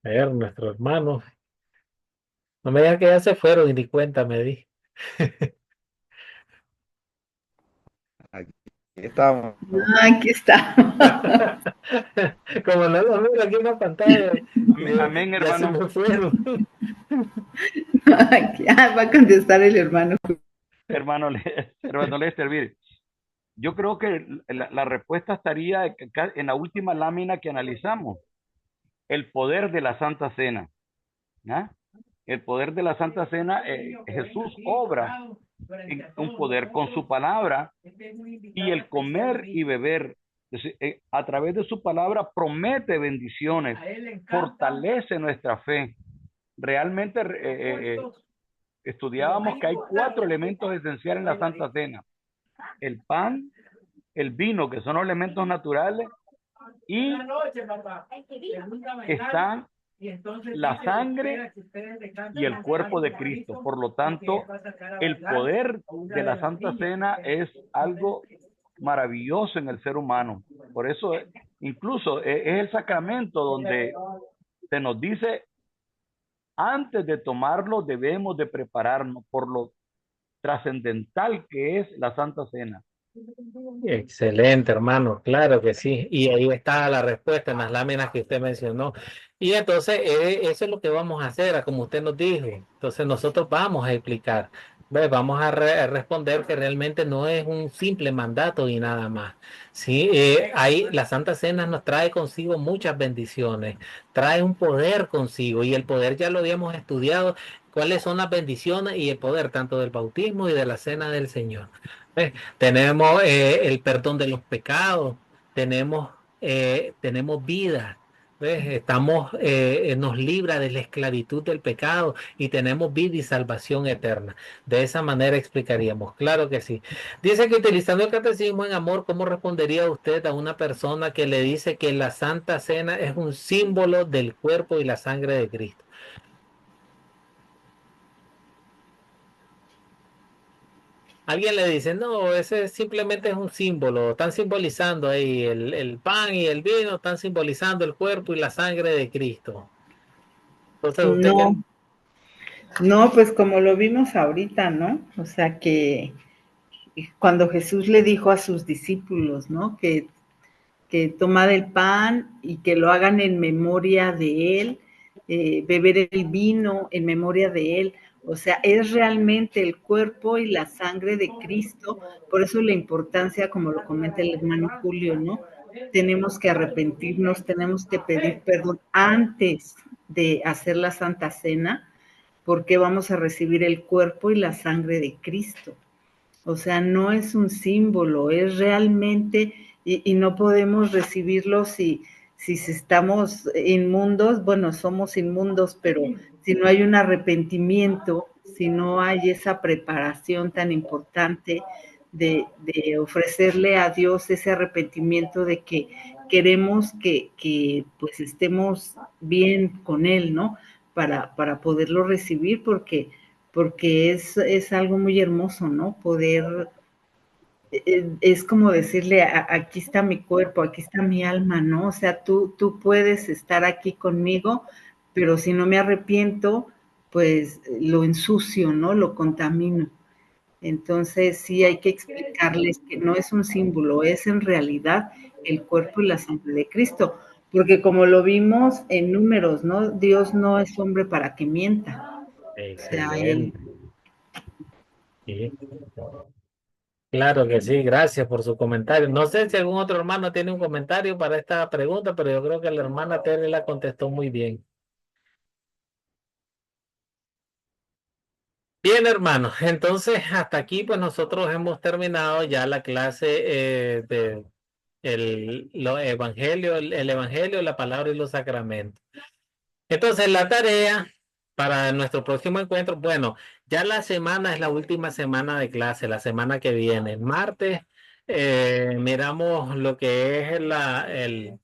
A: A ver, nuestros hermanos. No me digas que ya se fueron y ni cuenta me di.
E: Aquí estamos.
B: Ah, aquí está.
A: Como no lo miro aquí en la pantalla,
C: Amén,
A: ya se
C: hermano.
A: me fueron.
B: Va a contestar el hermano.
C: Hermano, hermano Lester, mire, yo creo que la respuesta estaría en la última lámina que analizamos, el poder de la Santa Cena. ¿Ah? El poder de la Santa Cena, Jesús obra en un poder con su palabra y el comer y beber. A través de su palabra promete bendiciones, fortalece nuestra fe. Realmente estudiábamos que hay 4 elementos esenciales en la Santa Cena: el pan, el vino, que son los elementos naturales, y están la sangre y el cuerpo de Cristo. Por lo tanto, el poder de la Santa Cena es algo maravilloso en el ser humano. Por eso, incluso es el sacramento donde se nos dice, antes de tomarlo debemos de prepararnos por lo trascendental que es la Santa Cena.
A: Excelente, hermano, claro que sí. Y ahí está la respuesta en las láminas que usted mencionó. Y entonces, eso es lo que vamos a hacer, como usted nos dijo. Entonces, nosotros vamos a explicar, ¿ves? Vamos a responder que realmente no es un simple mandato y nada más. Sí, ahí la Santa Cena nos trae consigo muchas bendiciones, trae un poder consigo, y el poder ya lo habíamos estudiado, cuáles son las bendiciones y el poder tanto del bautismo y de la cena del Señor. Tenemos el perdón de los pecados, tenemos vida, ¿ves? Nos libra de la esclavitud del pecado y tenemos vida y salvación eterna. De esa manera explicaríamos, claro que sí. Dice que utilizando el catecismo en amor, ¿cómo respondería usted a una persona que le dice que la Santa Cena es un símbolo del cuerpo y la sangre de Cristo? Alguien le dice, no, ese simplemente es un símbolo, están simbolizando ahí el pan y el vino, están simbolizando el cuerpo y la sangre de Cristo. Entonces, ¿usted qué?
B: No, no, pues como lo vimos ahorita, ¿no? O sea que cuando Jesús le dijo a sus discípulos, ¿no? Que tomad el pan y que lo hagan en memoria de él, beber el vino en memoria de él. O sea, es realmente el cuerpo y la sangre de Cristo. Por eso la importancia, como lo comenta el hermano Julio, ¿no? Tenemos que arrepentirnos, tenemos que pedir perdón antes de hacer la Santa Cena, porque vamos a recibir el cuerpo y la sangre de Cristo. O sea, no es un símbolo, es realmente, y no podemos recibirlo si estamos inmundos, bueno, somos inmundos, pero si no hay un arrepentimiento, si no hay esa preparación tan importante de ofrecerle a Dios ese arrepentimiento de que queremos que pues estemos bien con Él, ¿no? Para poderlo recibir, porque es algo muy hermoso, ¿no? Poder, es como decirle, aquí está mi cuerpo, aquí está mi alma, ¿no? O sea, tú puedes estar aquí conmigo, pero si no me arrepiento, pues lo ensucio, ¿no? Lo contamino. Entonces sí hay que explicarles que no es un símbolo, es en realidad el cuerpo y la sangre de Cristo. Porque como lo vimos en Números, ¿no? Dios no es hombre para que mienta. O sea, él.
A: Excelente. Sí. Claro que sí, gracias por su comentario. No sé si algún otro hermano tiene un comentario para esta pregunta, pero yo creo que la hermana Tere la contestó muy bien. Bien, hermanos, entonces hasta aquí pues nosotros hemos terminado ya la clase de el evangelio, la palabra y los sacramentos. Entonces la tarea para nuestro próximo encuentro, bueno, ya la semana es la última semana de clase, la semana que viene. Martes miramos lo que es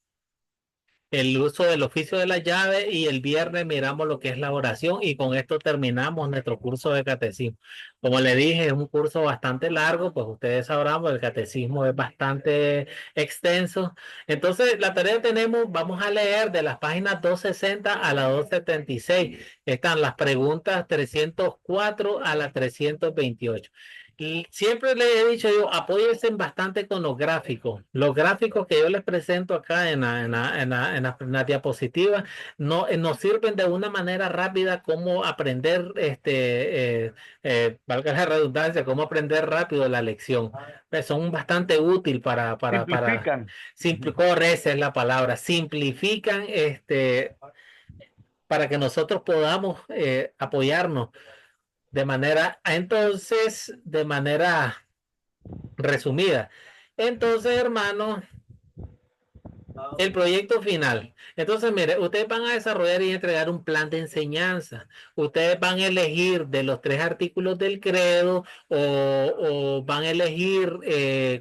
A: el uso del oficio de la llave y el viernes miramos lo que es la oración y con esto terminamos nuestro curso de catecismo. Como le dije, es un curso bastante largo, pues ustedes sabrán, pues el catecismo es bastante extenso. Entonces, la tarea que tenemos, vamos a leer de las páginas 260 a la 276. Están las preguntas 304 a la 328. Y siempre le he dicho yo, apóyense bastante con los gráficos. Los gráficos que yo les presento acá en la diapositiva nos sirven de una manera rápida cómo aprender, valga la redundancia, cómo aprender rápido la lección. Son bastante útil
C: Simplifican.
A: corre, esa es la palabra, simplifican, para que nosotros podamos apoyarnos de manera resumida. Entonces, hermano, el proyecto final. Entonces, mire, ustedes van a desarrollar y entregar un plan de enseñanza. Ustedes van a elegir de los 3 artículos del credo o van a elegir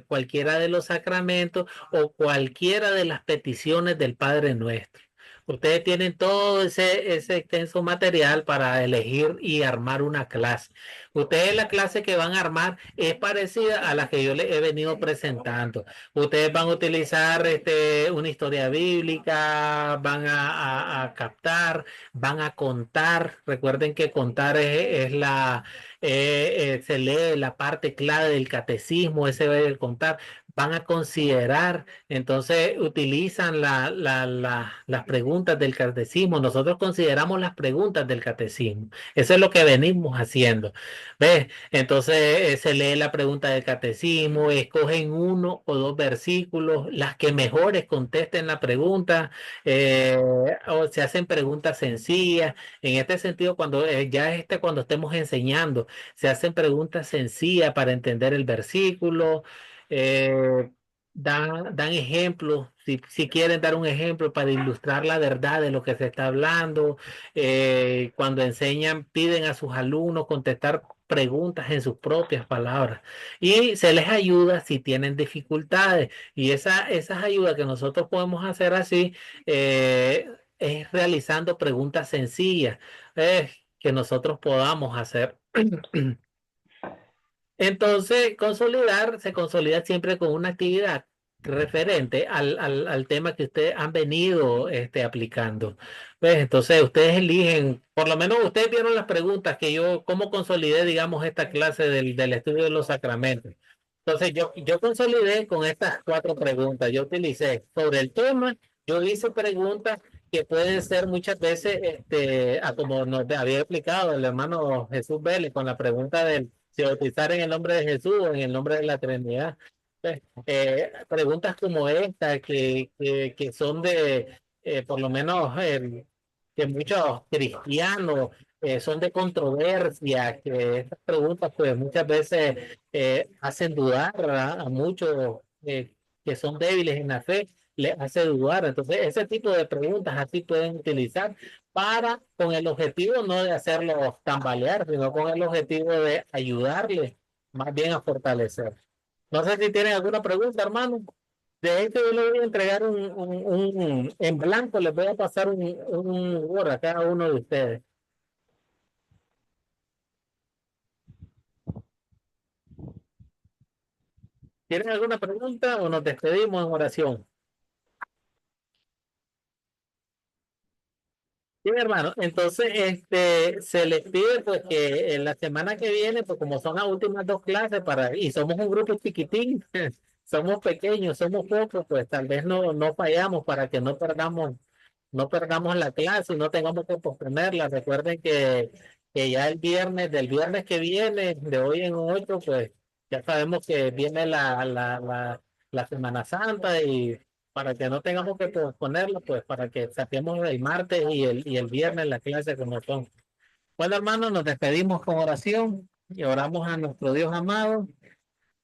A: cualquiera de los sacramentos o cualquiera de las peticiones del Padre Nuestro. Ustedes tienen todo ese extenso material para elegir y armar una clase. Ustedes la clase que van a armar es parecida a la que yo les he venido presentando. Ustedes van a utilizar una historia bíblica, van a captar, van a contar. Recuerden que contar se lee la parte clave del catecismo, ese es el contar. Van a considerar, entonces utilizan las preguntas del catecismo. Nosotros consideramos las preguntas del catecismo. Eso es lo que venimos haciendo. ¿Ves? Entonces se lee la pregunta del catecismo, escogen 1 o 2 versículos, las que mejores contesten la pregunta, o se hacen preguntas sencillas. En este sentido, cuando estemos enseñando, se hacen preguntas sencillas para entender el versículo. eh, dan ejemplos, si quieren dar un ejemplo para ilustrar la verdad de lo que se está hablando. Cuando enseñan, piden a sus alumnos contestar preguntas en sus propias palabras y se les ayuda si tienen dificultades, y esas ayudas que nosotros podemos hacer así es realizando preguntas sencillas que nosotros podamos hacer. Entonces, se consolida siempre con una actividad referente al tema que ustedes han venido aplicando. Pues, entonces, ustedes eligen, por lo menos ustedes vieron las preguntas cómo consolidé, digamos, esta clase del estudio de los sacramentos. Entonces, yo consolidé con estas 4 preguntas. Yo utilicé sobre el tema, yo hice preguntas que pueden ser muchas veces, como nos había explicado el hermano Jesús Vélez con la pregunta de si bautizar en el nombre de Jesús o en el nombre de la Trinidad. Preguntas como esta que son por lo menos, que muchos cristianos son de controversia, que estas preguntas pues muchas veces hacen dudar a muchos que son débiles en la fe, le hace dudar. Entonces, ese tipo de preguntas así pueden utilizar con el objetivo no de hacerlos tambalear, sino con el objetivo de ayudarles más bien a fortalecer. No sé si tienen alguna pregunta, hermano. De hecho, yo les voy a entregar en blanco, les voy a pasar un Word a cada uno de ustedes. ¿Tienen alguna pregunta o nos despedimos en oración? Sí, hermano. Entonces, se les pide pues que en la semana que viene, pues como son las últimas dos clases y somos un grupo chiquitín, somos pequeños, somos pocos, pues tal vez no fallamos para que no perdamos la clase y no tengamos que posponerla. Recuerden que ya del viernes que viene, de hoy en 8, pues ya sabemos que viene la Semana Santa y para que no tengamos que posponerlo, pues para que saquemos el martes y el viernes la clase como son. Bueno, hermanos, nos despedimos con oración y oramos a nuestro Dios amado.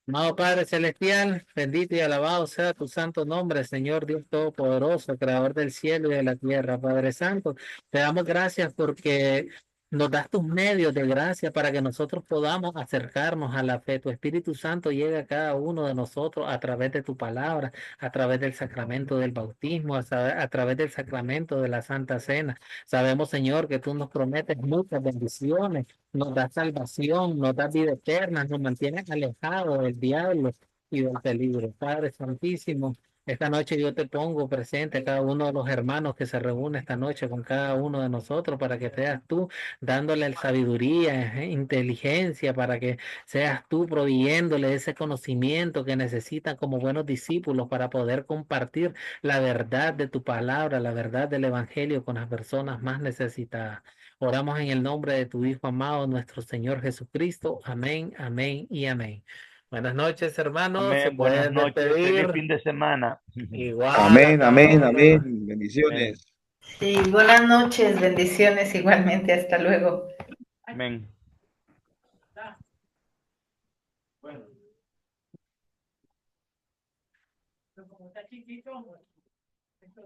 A: Amado Padre Celestial, bendito y alabado sea tu santo nombre, Señor Dios Todopoderoso, Creador del cielo y de la tierra. Padre Santo, te damos gracias porque nos das tus medios de gracia para que nosotros podamos acercarnos a la fe. Tu Espíritu Santo llega a cada uno de nosotros a través de tu palabra, a través del sacramento del bautismo, a través del sacramento de la Santa Cena. Sabemos, Señor, que tú nos prometes muchas bendiciones, nos da salvación, nos da vida eterna, nos mantiene alejados del diablo y del peligro. Padre Santísimo, esta noche yo te pongo presente a cada uno de los hermanos que se reúne esta noche con cada uno de nosotros para que seas tú dándole sabiduría, inteligencia, para que seas tú proveyéndole ese conocimiento que necesitan como buenos discípulos para poder compartir la verdad de tu palabra, la verdad del Evangelio con las personas más necesitadas. Oramos en el nombre de tu Hijo amado, nuestro Señor Jesucristo. Amén, amén y amén. Buenas noches, hermanos. Se
C: Amén. Buenas
A: pueden
C: noches. Feliz
A: despedir.
C: fin de semana.
A: Igual a
E: Amén, amén,
A: todos.
E: amén.
C: Amén.
E: Bendiciones.
B: Sí, buenas noches, bendiciones igualmente, hasta luego.
C: Amén.
A: Bueno.